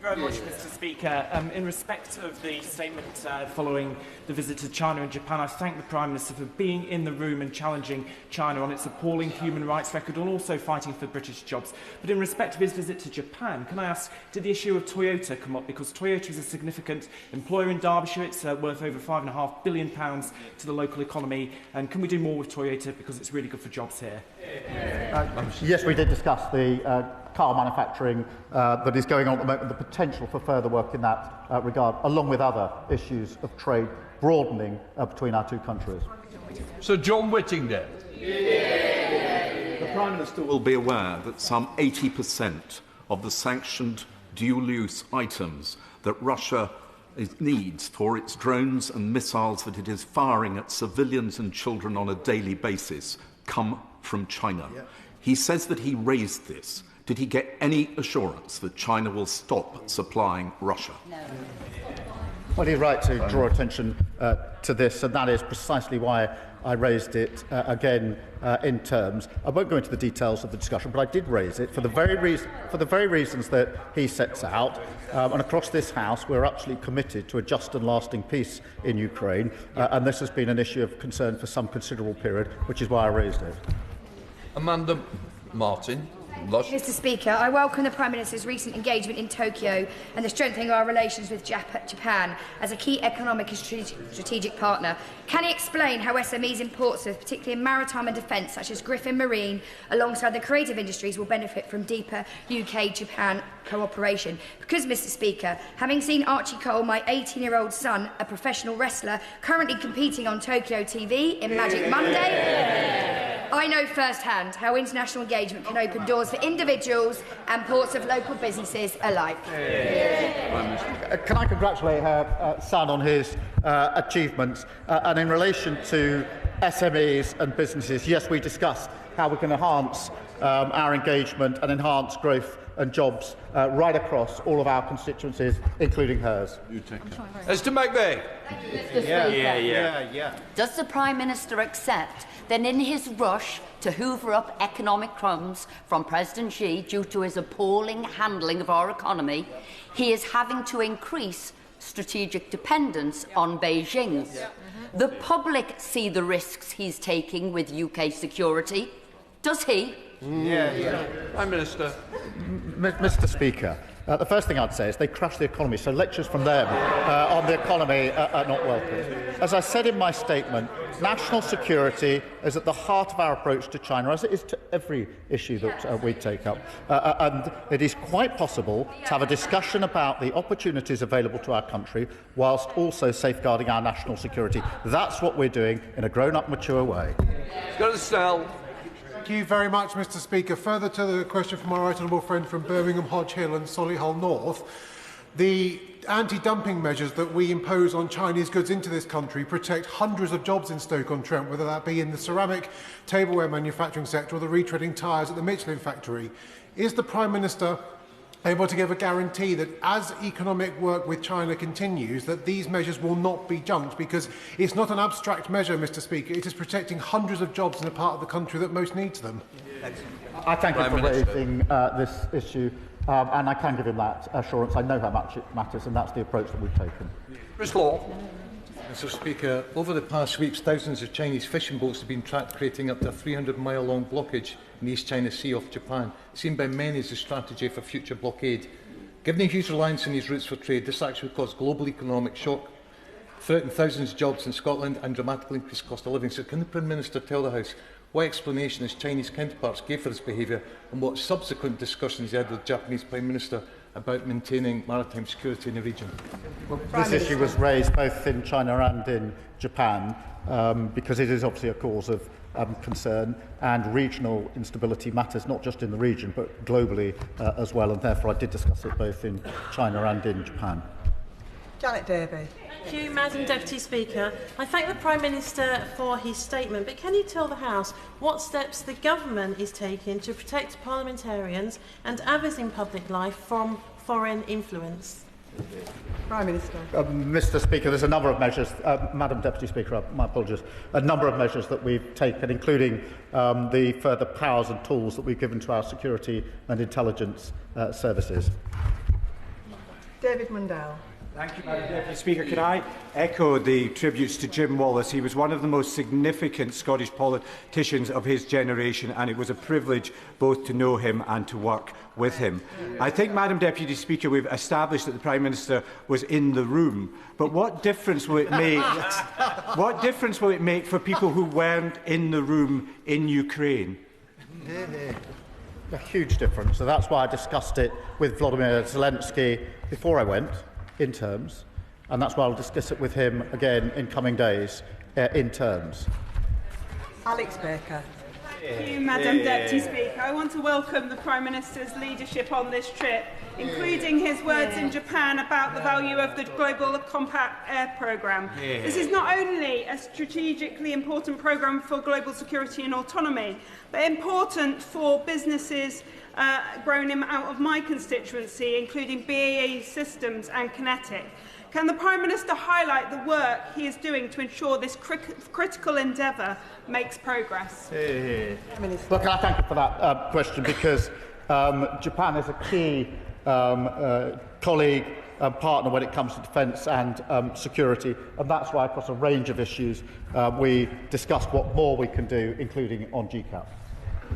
Thank you very much, Mr Speaker. In respect of the statement following the visit to China and Japan, I thank the Prime Minister for being in the room and challenging China on its appalling human rights record and also fighting for British jobs. But in respect of his visit to Japan, can I ask, did the issue of Toyota come up? Because Toyota is a significant employer in Derbyshire. It's worth over £5.5 billion to the local economy. And can we do more with Toyota because it's really good for jobs here?
Yes, we did discuss the car manufacturing that is going on at the moment, the potential for further work in that regard, along with other issues of trade broadening between our 2 countries.
Sir John Whittingdale.
The Prime Minister will be aware that some 80% of the sanctioned dual-use items that Russia needs for its drones and missiles that it is firing at civilians and children on a daily basis come from China. He says that he raised this. Did he get any assurance that China will stop supplying Russia?
No. Well, he's right to draw attention to this, and that is precisely why I raised it again in terms. I won't go into the details of the discussion, but I did raise it for the very reasons that he sets out. And across this House, we're absolutely committed to a just and lasting peace in Ukraine, and this has been an issue of concern for some considerable period, which is why I raised it.
Amanda Martin.
Mr. Speaker, I welcome the Prime Minister's recent engagement in Tokyo and the strengthening of our relations with Japan as a key economic and strategic partner. Can he explain how SMEs in Portsmouth, particularly in maritime and defence, such as Griffin Marine, alongside the creative industries, will benefit from deeper UK-Japan cooperation? Because, Mr. Speaker, having seen Archie Cole, my 18-year-old son, a professional wrestler, currently competing on Tokyo TV in Magic Monday, I know firsthand how international engagement can open doors for individuals and ports of local businesses alike.
Can I congratulate her son on his achievements? And in relation to SMEs and businesses, yes, we discussed how we can enhance our engagement and enhance growth and jobs right across all of our constituencies, including hers.
Mr. McVeigh.
Does the Prime Minister accept that in his rush to hoover up economic crumbs from President Xi due to his appalling handling of our economy, he is having to increase strategic dependence on Beijing? The public see the risks he's taking with UK security. Does he?
Prime Minister.
Mr. Speaker, the first thing I'd say is they crash the economy, so lectures from them on the economy are not welcome. As I said in my statement, national security is at the heart of our approach to China, as it is to every issue that we take up. And it is quite possible to have a discussion about the opportunities available to our country whilst also safeguarding our national security. That's what we're doing in a grown-up, mature way.
Thank you very much, Mr. Speaker. Further to the question from my right honourable friend from Birmingham, Hodge Hill and Solihull North, the anti-dumping measures that we impose on Chinese goods into this country protect hundreds of jobs in Stoke-on-Trent, whether that be in the ceramic tableware manufacturing sector or the retreading tyres at the Michelin factory. Is the Prime Minister able to give a guarantee that as economic work with China continues, that these measures will not be junked? Because it's not an abstract measure, Mr. Speaker. It is protecting hundreds of jobs in a part of the country that most needs them.
I thank him for raising this issue, and I can give him that assurance. I know how much it matters, and that's the approach that we've taken.
Chris Law.
Mr. Speaker, over the past weeks, thousands of Chinese fishing boats have been tracked, creating up to a 300-mile-long blockage in the East China Sea off Japan, seen by many as a strategy for future blockade. Given the huge reliance on these routes for trade, this action would cause global economic shock, threaten thousands of jobs in Scotland and dramatically increase cost of living. So can the Prime Minister tell the House what explanation his Chinese counterparts gave for this behaviour and what subsequent discussions he had with the Japanese Prime Minister about maintaining maritime security in the region?
Well, this issue was raised both in China and in Japan because it is obviously a cause of concern, and regional instability matters not just in the region but globally as well, and therefore I did discuss it both in China and in Japan.
Janet Derby.
Thank you, Madam Deputy Speaker. I thank the Prime Minister for his statement, but can you tell the House what steps the government is taking to protect parliamentarians and others in public life from foreign influence?
Prime Minister.
Mr. Speaker, there's a number of measures, Madam Deputy Speaker, my apologies, a number of measures that we've taken, including the further powers and tools that we've given to our security and intelligence services.
David Mundell.
Thank you, Madam Deputy Speaker. Can I echo the tributes to Jim Wallace? He was one of the most significant Scottish politicians of his generation, and it was a privilege both to know him and to work with him. I think, Madam Deputy Speaker, we've established that the Prime Minister was in the room, but what difference will it make? What difference will it make for people who weren't in the room in Ukraine?
A huge difference. So that's why I discussed it with Volodymyr Zelensky before I went in terms, and that's why I'll discuss it with him again in coming days in terms.
Alex Baker.
Thank you, Madam Deputy Speaker. I want to welcome the Prime Minister's leadership on this trip, including his words in Japan about the value of the Global Compact Air Programme. This is not only a strategically important programme for global security and autonomy, but important for businesses grown out of my constituency, including BAE Systems and Kinetic. Can the Prime Minister highlight the work he is doing to ensure this critical endeavour makes progress?
Well, can I thank you for that question, because Japan is a key colleague and partner when it comes to defence and security, and that's why across a range of issues we discussed what more we can do, including on GCAP.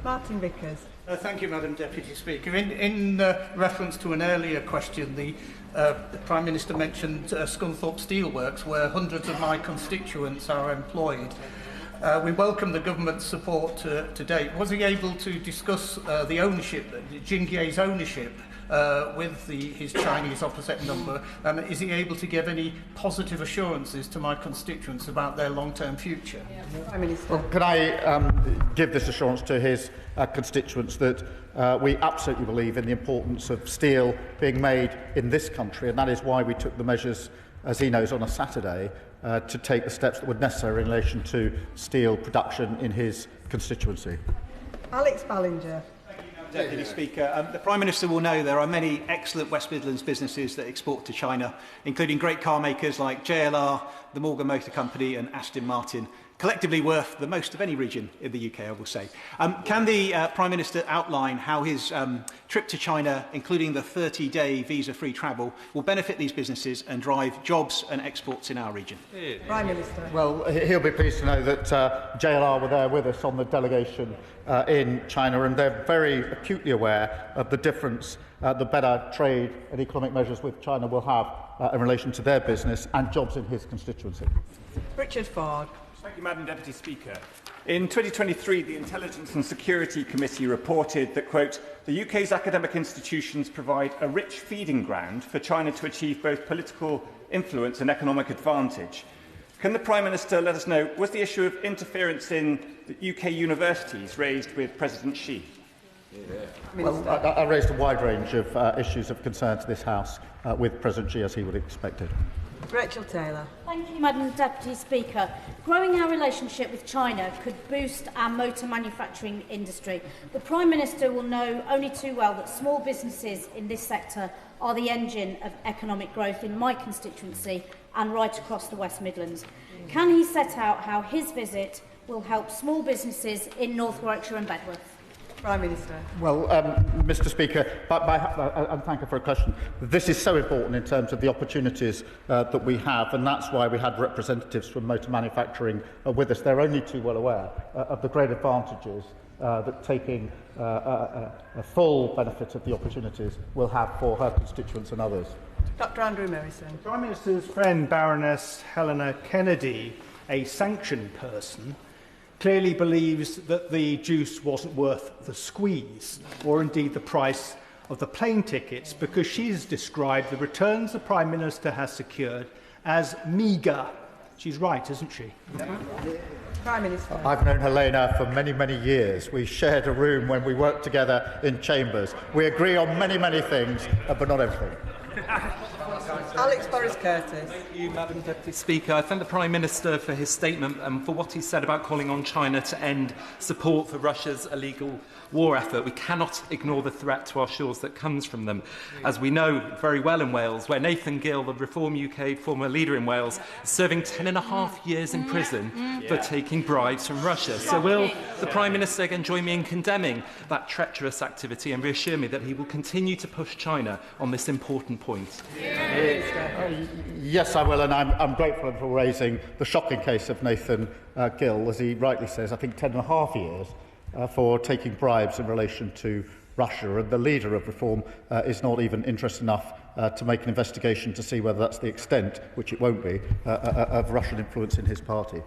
Martin Vickers.
Thank you, Madam Deputy Speaker. In reference to an earlier question, the Prime Minister mentioned Scunthorpe Steelworks, where hundreds of my constituents are employed. We welcome the government's support to date. Was he able to discuss the ownership, Jingye's ownership, with his Chinese opposite number? Is he able to give any positive assurances to my constituents about their long-term future?
Prime Minister.
Well, can I give this assurance to his constituents that we absolutely believe in the importance of steel being made in this country, and that is why we took the measures, as he knows, on a Saturday to take the steps that were necessary in relation to steel production in his constituency.
Alex Ballinger.
Deputy Speaker, the Prime Minister will know there are many excellent West Midlands businesses that export to China, including great car makers like JLR, the Morgan Motor Company and Aston Martin, collectively worth the most of any region in the UK, I will say. Can the Prime Minister outline how his trip to China, including the 30-day visa-free travel, will benefit these businesses and drive jobs and exports in our region?
Prime Minister.
Well, he'll be pleased to know that JLR were there with us on the delegation in China, and they're very acutely aware of the difference the better trade and economic measures with China will have in relation to their business and jobs in his constituency.
Richard Ford.
Thank you, Madam Deputy Speaker. In 2023, the Intelligence and Security Committee reported that, quote, the UK's academic institutions provide a rich feeding ground for China to achieve both political influence and economic advantage. Can the Prime Minister let us know, was the issue of interference in the UK universities raised with President Xi?
Well, I raised a wide range of issues of concern to this House with President Xi, as he would have expected.
Rachel Taylor.
Thank you, Madam Deputy Speaker. Growing our relationship with China could boost our motor manufacturing industry. The Prime Minister will know only too well that small businesses in this sector are the engine of economic growth in my constituency and right across the West Midlands. Can he set out how his visit will help small businesses in North Warwickshire and Bedworth?
Prime Minister.
Well, Mr Speaker, and thank you for a question. This is so important in terms of the opportunities that we have, and that's why we had representatives from motor manufacturing with us. They're only too well aware of the great advantages that taking a full benefit of the opportunities will have for her constituents and others.
Dr Andrew Merrison.
Prime Minister's friend Baroness Helena Kennedy, a sanctioned person, clearly believes that the juice wasn't worth the squeeze, or indeed the price of the plane tickets, because she's described the returns the Prime Minister has secured as meagre. She's right, isn't she?
Prime Minister.
I've known Helena for many, many years. We shared a room when we worked together in chambers. We agree on many, many things, but not everything.
Alex Boris-Curtis.
Thank you, Madam Deputy Speaker. I thank the Prime Minister for his statement and for what he said about calling on China to end support for Russia's illegal war effort. We cannot ignore the threat to our shores that comes from them. As we know very well in Wales, where Nathan Gill, the Reform UK former leader in Wales, is serving 10.5 years in prison for taking bribes from Russia. So will the Prime Minister again join me in condemning that treacherous activity and reassure me that he will continue to push China on this important point?
Yes, I will, and I'm grateful for raising the shocking case of Nathan Gill, as he rightly says, I think 10.5 years for taking bribes in relation to Russia, and the leader of Reform is not even interested enough to make an investigation to see whether that's the extent, which it won't be, of Russian influence in his party.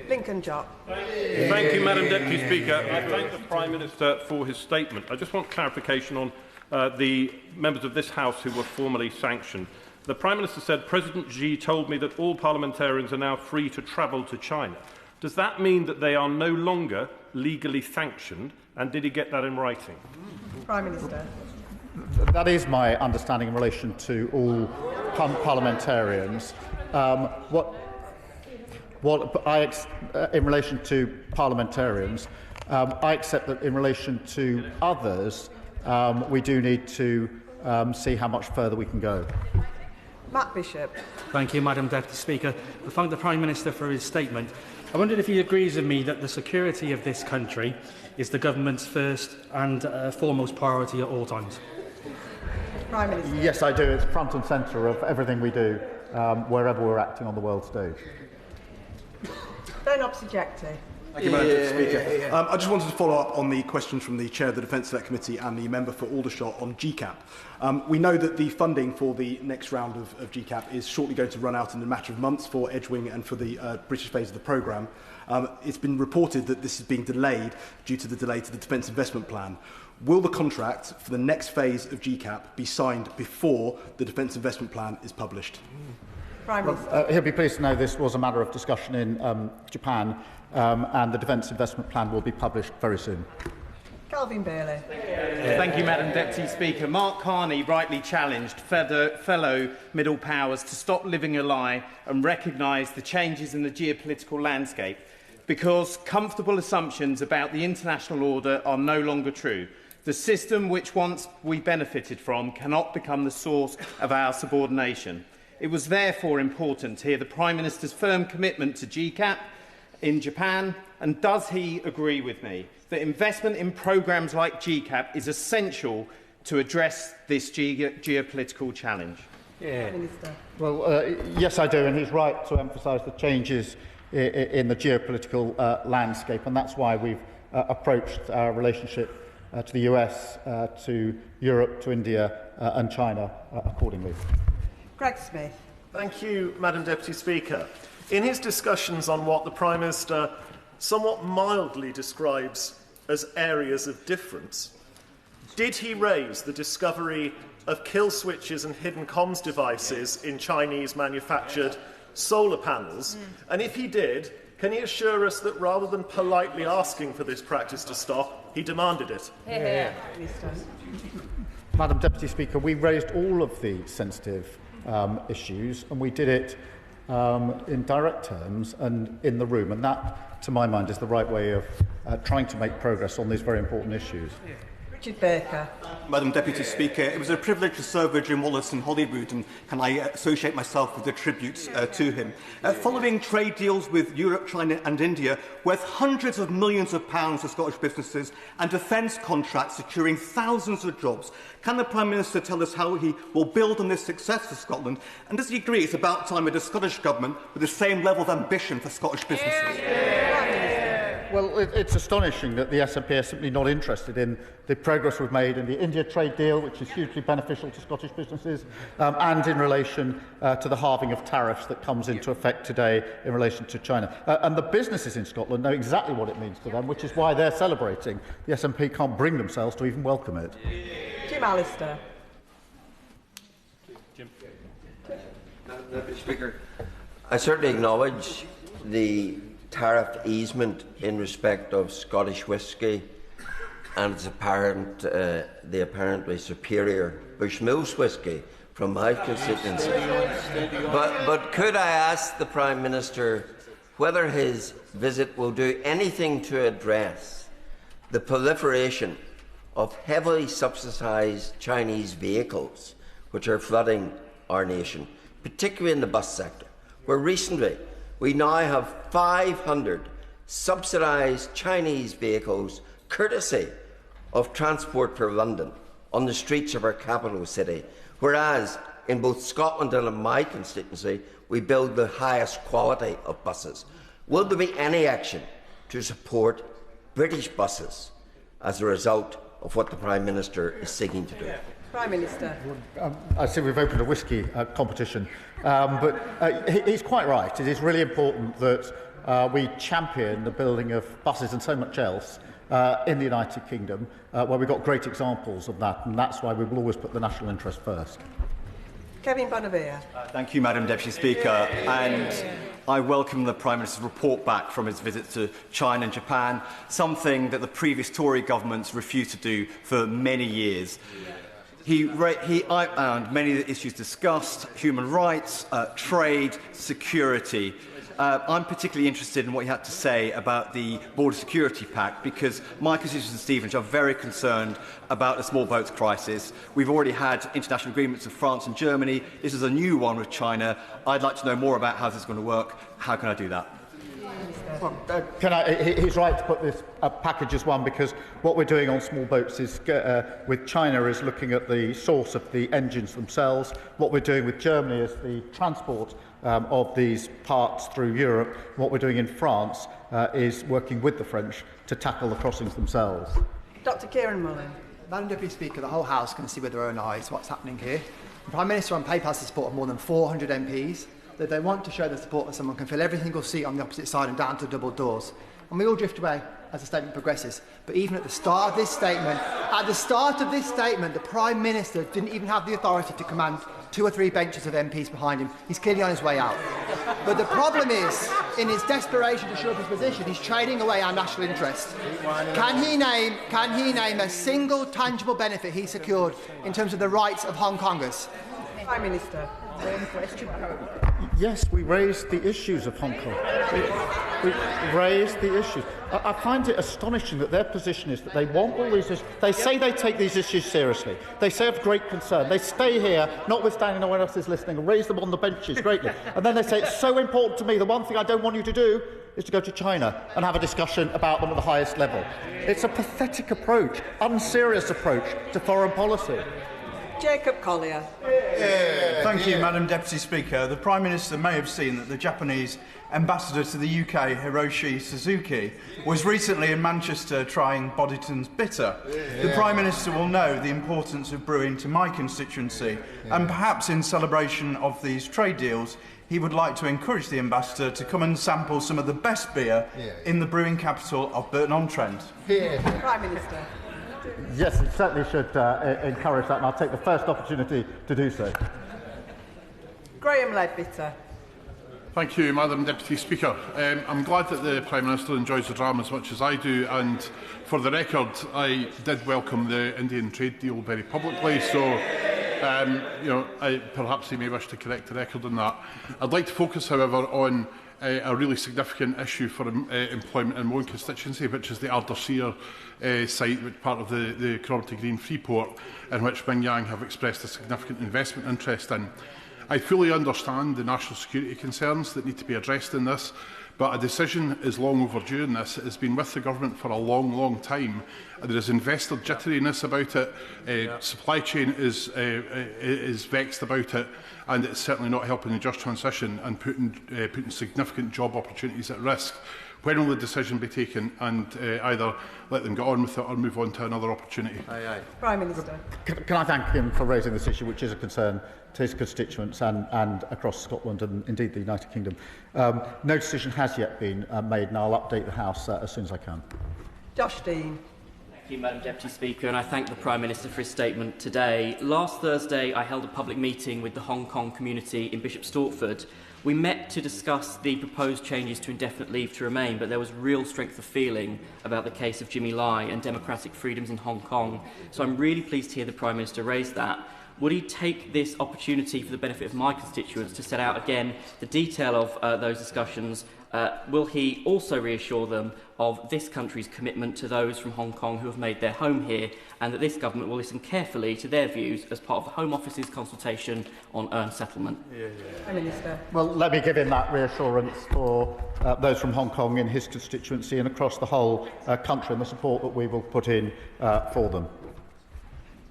Lincoln Jock.
Thank you, Madam Deputy Speaker. I thank the Prime Minister for his statement. I just want clarification on the members of this House who were formally sanctioned. The Prime Minister said, President Xi told me that all parliamentarians are now free to travel to China. Does that mean that they are no longer legally sanctioned? And did he get that in writing?
Prime Minister.
That is my understanding in relation to all parliamentarians. In relation to parliamentarians, I accept that in relation to others, we do need to see how much further we can go.
Matt Bishop.
Thank you, Madam Deputy Speaker. I thank the Prime Minister for his statement. I wondered if he agrees with me that the security of this country is the government's first and foremost priority at all times.
Prime Minister.
Yes, I do. It's front and centre of everything we do, wherever we're acting on the world stage.
Ben Obsojecti.
Thank you, Madam Deputy Speaker. I just wanted to follow up on the question from the Chair of the Defence Select Committee and the member for Aldershot on GCAP. We know that the funding for the next round of GCAP is shortly going to run out in a matter of months for Edgewing and for the British phase of the programme. It's been reported that this is being delayed due to the delay to the Defence Investment Plan. Will the contract for the next phase of GCAP be signed before the Defence Investment Plan is published?
He'll be pleased to know this was a matter of discussion in Japan, and the Defence Investment Plan will be published very soon.
Calvin Bailey.
Thank you, Madam Deputy Speaker. Mark Carney rightly challenged fellow middle powers to stop living a lie and recognise the changes in the geopolitical landscape, because comfortable assumptions about the international order are no longer true. The system which once we benefited from cannot become the source of our subordination. It was therefore important to hear the Prime Minister's firm commitment to GCAP in Japan, and does he agree with me that investment in programmes like GCAP is essential to address this geopolitical challenge?
Well, yes, I do, and he's right to emphasise the changes in the geopolitical landscape, and that's why we've approached our relationship to the US, to Europe, to India and China accordingly.
Greg Smith.
Thank you, Madam Deputy Speaker. In his discussions on what the Prime Minister somewhat mildly describes as areas of difference, did he raise the discovery of kill switches and hidden comms devices in Chinese-manufactured solar panels? And if he did, can he assure us that rather than politely asking for this practice to stop, he demanded it?
Madam Deputy Speaker, we raised all of the sensitive issues, and we did it in direct terms and in the room, and that, to my mind, is the right way of trying to make progress on these very important issues.
Richard Baker.
Madam Deputy Speaker, it was a privilege to serve with Jim Wallace in Holyrood, and can I associate myself with the tributes to him. Following trade deals with Europe, China and India, worth hundreds of millions of pounds for Scottish businesses, and defence contracts securing thousands of jobs, can the Prime Minister tell us how he will build on this success for Scotland? And does he agree it's about time with the Scottish Government with the same level of ambition for Scottish businesses?
Well, it's astonishing that the SNP are simply not interested in the progress we've made in the India trade deal, which is hugely beneficial to Scottish businesses, and in relation to the halving of tariffs that comes into effect today in relation to China. And the businesses in Scotland know exactly what it means to them, which is why they're celebrating. The SNP can't bring themselves to even welcome it.
Jim Allister.
Madam Deputy Speaker, I certainly acknowledge the tariff easement in respect of Scottish whisky and its the apparently superior Bushmills whisky from my constituency. But could I ask the Prime Minister whether his visit will do anything to address the proliferation of heavily subsidised Chinese vehicles which are flooding our nation, particularly in the bus sector, where recently we now have 500 subsidised Chinese vehicles, courtesy of Transport for London, on the streets of our capital city, whereas in both Scotland and in my constituency we build the highest quality of buses. Will there be any action to support British buses as a result of what the Prime Minister is seeking to do?
Prime Minister.
I see we've opened a whisky competition, but he's quite right. It is really important that we champion the building of buses and so much else in the United Kingdom, where we've got great examples of that, and that's why we will always put the national interest first.
Kevin Bonavia.
Thank you, Madam Deputy Speaker. And I welcome the Prime Minister's report back from his visit to China and Japan, something that the previous Tory governments refused to do for many years. He outlined many of the issues discussed: human rights, trade, security. I'm particularly interested in what you had to say about the Border Security Pact, because my constituents in Stevenage are very concerned about the small boats crisis. We've already had international agreements with France and Germany. This is a new one with China. I'd like to know more about how this is going to work. How can I do that?
He's right to put this package as one, because what we're doing on small boats is with China is looking at the source of the engines themselves. What we're doing with Germany is the transport of these parts through Europe. What we're doing in France is working with the French to tackle the crossings themselves.
Dr Kieran Mullen.
Madam Deputy Speaker, the whole House can see with their own eyes what's happening here. The Prime Minister on paper has the support of more than 400 MPs. That they want to show their support that someone can fill every single seat on the opposite side and down to double doors. And we all drift away as the statement progresses. But even at the start of this statement, the Prime Minister didn't even have the authority to command 2 or 3 benches of MPs behind him. He's clearly on his way out. But the problem is, in his desperation to shore up his position, he's trading away our national interest. Can he name a single tangible benefit he secured in terms of the rights of Hong Kongers?
Prime Minister.
Yes, we raised the issues of Hong Kong. We raised the issues. I find it astonishing that their position is that they want all these issues. They say they take these issues seriously. They say of great concern. They stay here, notwithstanding no one else is listening, and raise them on the benches greatly. And then they say, it's so important to me, the one thing I don't want you to do is to go to China and have a discussion about them at the highest level. It's a pathetic approach, unserious approach to foreign policy.
Jacob Collier.
Thank you, Madam Deputy Speaker. The Prime Minister may have seen that the Japanese ambassador to the UK, Hiroshi Suzuki, was recently in Manchester trying Boddington's bitter. The Prime Minister will know the importance of brewing to my constituency, and perhaps in celebration of these trade deals, he would like to encourage the ambassador to come and sample some of the best beer in the brewing capital of Burton-on-Trent.
Prime Minister.
Yes, it certainly should encourage that, and I'll take the first opportunity to do so.
Graham Leadbitter.
Thank you, Madam Deputy Speaker. I'm glad that the Prime Minister enjoys the drama as much as I do, and for the record, I did welcome the Indian trade deal very publicly, so perhaps he may wish to correct the record on that. I'd like to focus, however, on a really significant issue for employment in my own constituency, which is the Ardersier site, which part of the Cromarty Green Freeport, in which Mingyang have expressed a significant investment interest in. I fully understand the national security concerns that need to be addressed in this, but a decision is long overdue in this. It has been with the government for a long, long time. There is investor jitteriness about it. Supply chain is vexed about it, and it's certainly not helping the just transition and putting significant job opportunities at risk. When will the decision be taken, and either let them get on with it or move on to another opportunity?
Prime Minister.
Can I thank him for raising this issue, which is a concern to his constituents and across Scotland and indeed the United Kingdom. No decision has yet been made, and I'll update the House as soon as I can.
Josh Dean.
Thank you, Madam Deputy Speaker, and I thank the Prime Minister for his statement today. Last Thursday, I held a public meeting with the Hong Kong community in Bishop Stortford. We met to discuss the proposed changes to indefinite leave to remain, but there was real strength of feeling about the case of Jimmy Lai and democratic freedoms in Hong Kong. So I'm really pleased to hear the Prime Minister raise that. Would he take this opportunity for the benefit of my constituents to set out again the detail of those discussions? Will he also reassure them of this country's commitment to those from Hong Kong who have made their home here, and that this government will listen carefully to their views as part of the Home Office's consultation on earned settlement?
Prime Minister.
Well, let me give him that reassurance for those from Hong Kong in his constituency and across the whole country, and the support that we will put in for them.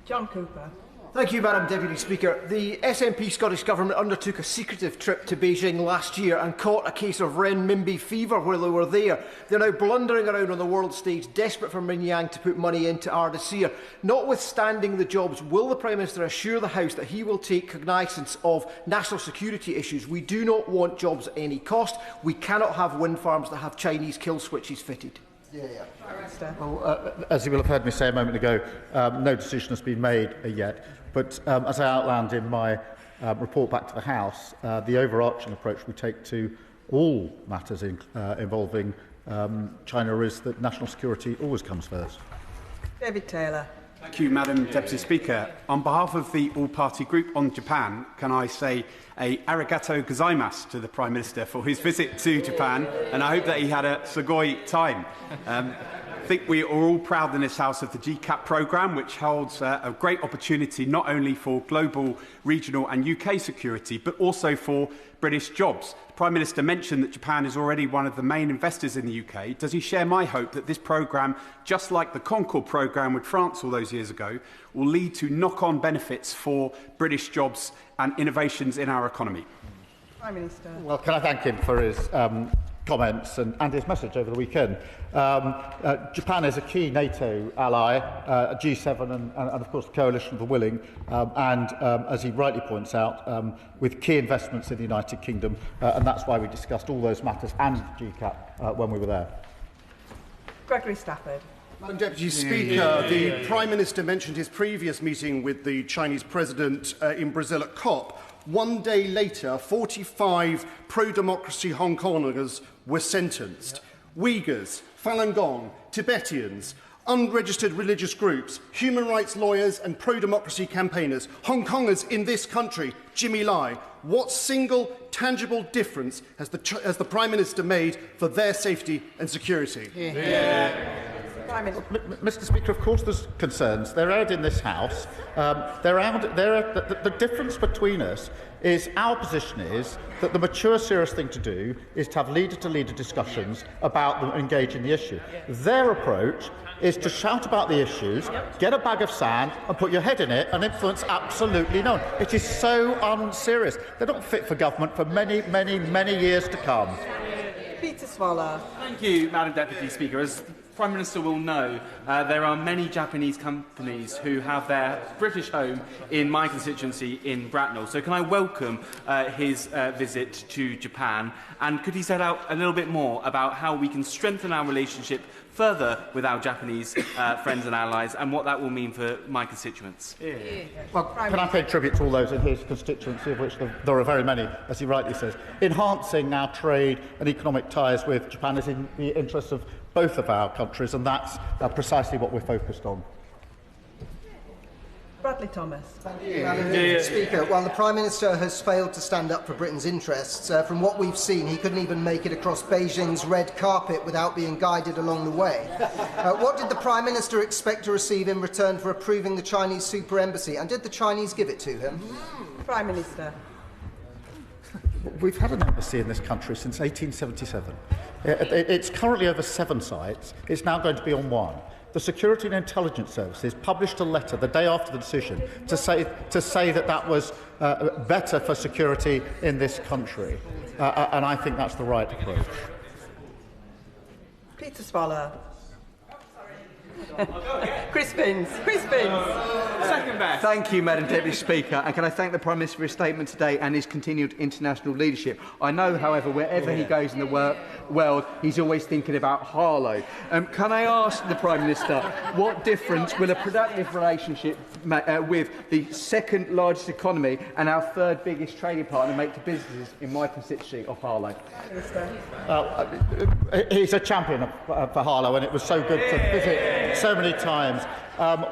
John Cooper.
Thank you, Madam Deputy Speaker. The SNP Scottish Government undertook a secretive trip to Beijing last year and caught a case of renminbi fever while they were there. They're now blundering around on the world stage, desperate for Mingyang to put money into Ardersier. Notwithstanding the jobs, will the Prime Minister assure the House that he will take cognizance of national security issues? We do not want jobs at any cost. We cannot have wind farms that have Chinese kill switches fitted.
Well, as you will have heard me say a moment ago, no decision has been made yet. But as I outlined in my report back to the House, the overarching approach we take to all matters involving China is that national security always comes first.
David Taylor.
Thank you, Madam Deputy Speaker. On behalf of the all-party group on Japan, can I say a arigato gozaimasu to the Prime Minister for his visit to Japan, and I hope that he had a sugoi time.
I think we are all proud in this House of the GCAP programme, which holds a great opportunity not only for global, regional and UK security, but also for British jobs. The Prime Minister mentioned that Japan is already one of the main investors in the UK. Does he share my hope that this programme, just like the Concord programme with France all those years ago, will lead to knock-on benefits for British jobs and innovations in our economy?
Prime Minister.
Well, can I thank him for his comments and his message over the weekend. Japan is a key NATO ally, G7 and of course the Coalition of the Willing, and as he rightly points out, with key investments in the United Kingdom, and that's why we discussed all those matters and GCAP when we were there.
Gregory Stafford.
Madam Deputy Speaker, the Prime Minister mentioned his previous meeting with the Chinese President in Brazil at COP. One day later, 45 pro-democracy Hong Kongers were sentenced. Uyghurs, Falun Gong, Tibetans, unregistered religious groups, human rights lawyers and pro-democracy campaigners, Hong Kongers in this country, Jimmy Lai. What single tangible difference has the Prime Minister made for their safety and security?
Mr. Speaker, of course there's concerns. They're aired in this House. The difference between us is our position is that the mature, serious thing to do is to have leader-to-leader discussions about them engaging the issue. Their approach is to shout about the issues, get a bag of sand and put your head in it and influence absolutely no one. It is so unserious. They're not fit for government for many, many, many years to come.
Peter Swallow.
Thank you, Madam Deputy Speaker. As the Prime Minister will know, there are many Japanese companies who have their British home in my constituency in Bracknell. So can I welcome his visit to Japan, and could he set out a little bit more about how we can strengthen our relationship further with our Japanese friends and allies, and what that will mean for my constituents?
Well, can I pay tribute to all those in his constituency, of which there are very many, as he rightly says. Enhancing our trade and economic ties with Japan is in the interests of both of our countries, and that's precisely what we're focused on.
Bradley Thomas.
Madam Speaker, while the Prime Minister has failed to stand up for Britain's interests, from what we've seen, he couldn't even make it across Beijing's red carpet without being guided along the way. What did the Prime Minister expect to receive in return for approving the Chinese super embassy, and did the Chinese give it to him?
Prime Minister.
We've had an embassy in this country since 1877. It's currently over 7 sites. It's now going to be on 1. The Security and Intelligence Services published a letter the day after the decision to say that was better for security in this country, and I think that's the right approach.
Peter Swallow. Chris Binns. Second best.
Thank you, Madam Deputy Speaker, and can I thank the Prime Minister for his statement today and his continued international leadership. I know, however, wherever he goes in the world, he's always thinking about Harlow. Can I ask the Prime Minister, what difference will a productive relationship with the second largest economy and our third biggest trading partner make to businesses in my constituency of Harlow?
He's a champion for Harlow, and it was so good to visit so many times.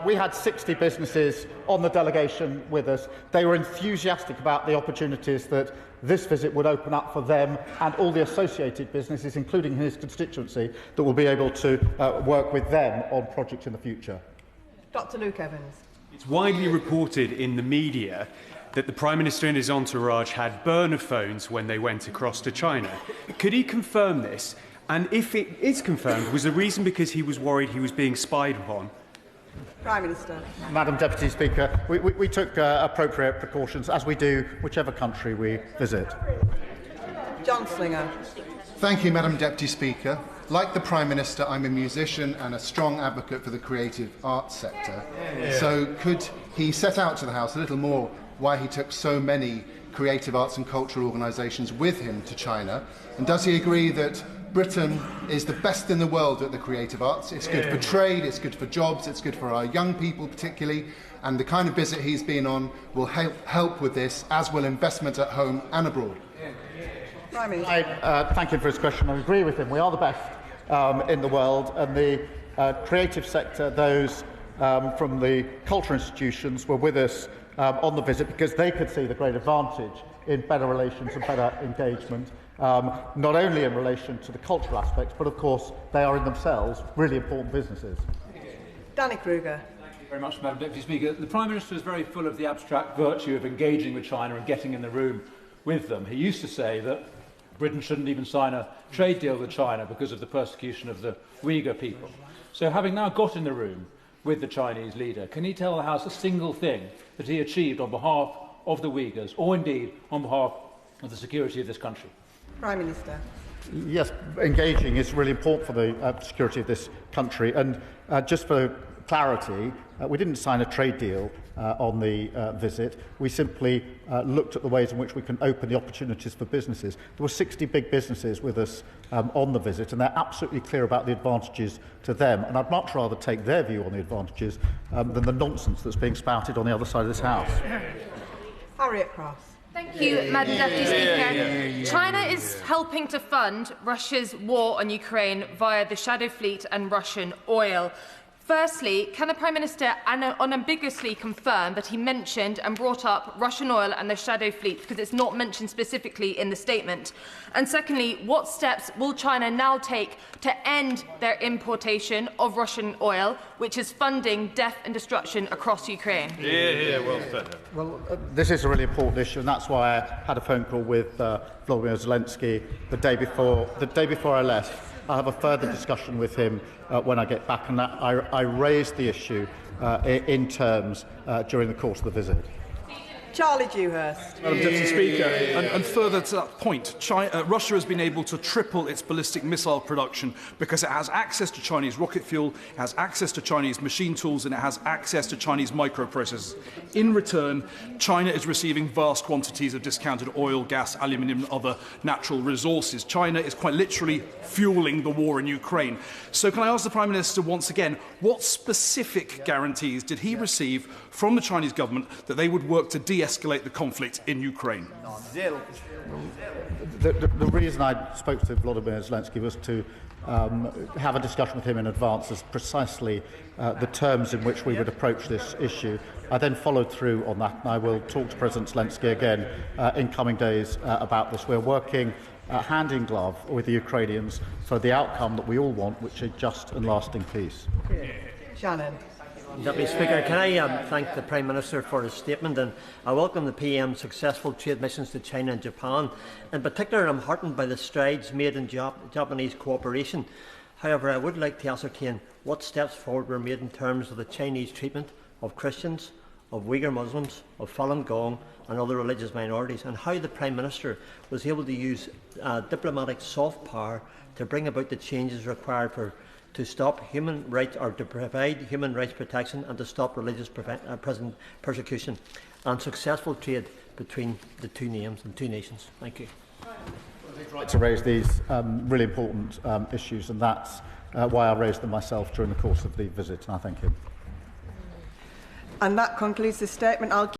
We had 60 businesses on the delegation with us. They were enthusiastic about the opportunities that this visit would open up for them and all the associated businesses, including his constituency, that will be able to work with them on projects in the future.
Dr. Luke Evans.
It's widely reported in the media that the Prime Minister and his entourage had burner phones when they went across to China. Could he confirm this? And if it is confirmed, was the reason because he was worried he was being spied upon?
Prime Minister.
Madam Deputy Speaker, we took appropriate precautions, as we do whichever country we visit.
John Slinger.
Thank you, Madam Deputy Speaker. Like the Prime Minister, I'm a musician and a strong advocate for the creative arts sector. So could he set out to the House a little more why he took so many creative arts and cultural organisations with him to China? And does he agree that Britain is the best in the world at the creative arts? It's good for trade, it's good for jobs, it's good for our young people particularly, and the kind of visit he's been on will help with this, as will investment at home and abroad.
I thank him for his question. I agree with him. We are the best in the world, and the creative sector, those from the cultural institutions, were with us on the visit because they could see the great advantage in better relations and better engagement. not only in relation to the cultural aspects, but of course they are in themselves really important businesses.
Danny Kruger.
Thank you very much, Madam Deputy Speaker. The Prime Minister is very full of the abstract virtue of engaging with China and getting in the room with them. He used to say that Britain shouldn't even sign a trade deal with China because of the persecution of the Uyghur people. So having now got in the room with the Chinese leader, can he tell the House a single thing that he achieved on behalf of the Uyghurs, or indeed on behalf of the security of this country?
Prime Minister.
Yes, engaging is really important for the security of this country. And just for clarity, we didn't sign a trade deal on the visit. We simply looked at the ways in which we can open the opportunities for businesses. There were 60 big businesses with us on the visit, and they're absolutely clear about the advantages to them. And I'd much rather take their view on the advantages than the nonsense that's being spouted on the other side of this House.
Harriet Cross.
Thank you, Madam Deputy Speaker. China is helping to fund Russia's war on Ukraine via the Shadow Fleet and Russian oil. Firstly, can the Prime Minister unambiguously confirm that he mentioned and brought up Russian oil and the Shadow Fleet, because it's not mentioned specifically in the statement? And secondly, what steps will China now take to end their importation of Russian oil, which is funding death and destruction across Ukraine?
Well said.
Well, this is a really important issue, and that's why I had a phone call with Volodymyr Zelensky the day before I left. I'll have a further discussion with him when I get back, and I raised the issue in terms during the course of the visit.
Charlie Dewhurst.
Madam Deputy Speaker, and further to that point, Russia has been able to triple its ballistic missile production because it has access to Chinese rocket fuel, it has access to Chinese machine tools, and it has access to Chinese microprocessors. In return, China is receiving vast quantities of discounted oil, gas, aluminium and other natural resources. China is quite literally fueling the war in Ukraine. So can I ask the Prime Minister once again, what specific guarantees did he receive from the Chinese government that they would work to de-escalate the conflict in Ukraine?
The reason I spoke to Volodymyr Zelensky was to have a discussion with him in advance as precisely the terms in which we would approach this issue. I then followed through on that, and I will talk to President Zelensky again in coming days about this. We're working hand in glove with the Ukrainians for the outcome that we all want, which is just and lasting peace.
Shannon.
Deputy Speaker, can I thank the Prime Minister for his statement, and I welcome the PM's successful trade missions to China and Japan. In particular, I'm heartened by the strides made in Japanese cooperation. However, I would like to ascertain what steps forward were made in terms of the Chinese treatment of Christians, of Uyghur Muslims, of Falun Gong and other religious minorities, and how the Prime Minister was able to use diplomatic soft power to bring about the changes required to stop human rights, or to provide human rights protection, and to stop religious persecution and successful trade between the two nations. Thank you.
I'd like to raise these really important issues, and that's why I raised them myself during the course of the visit, and I thank him.
And that concludes the statement.